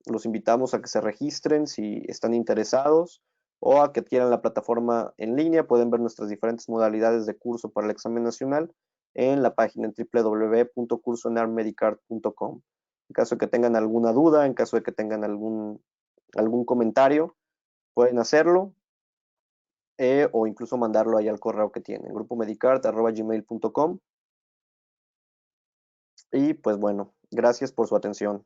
Los invitamos a que se registren si están interesados o a que adquieran la plataforma en línea. Pueden ver nuestras diferentes modalidades de curso para el examen nacional en la página en www.cursoenarmedicart.com. En caso de que tengan alguna duda, en caso de que tengan algún comentario, pueden hacerlo o incluso mandarlo ahí al correo que tienen, grupomedicart@gmail.com. Y pues bueno, gracias por su atención.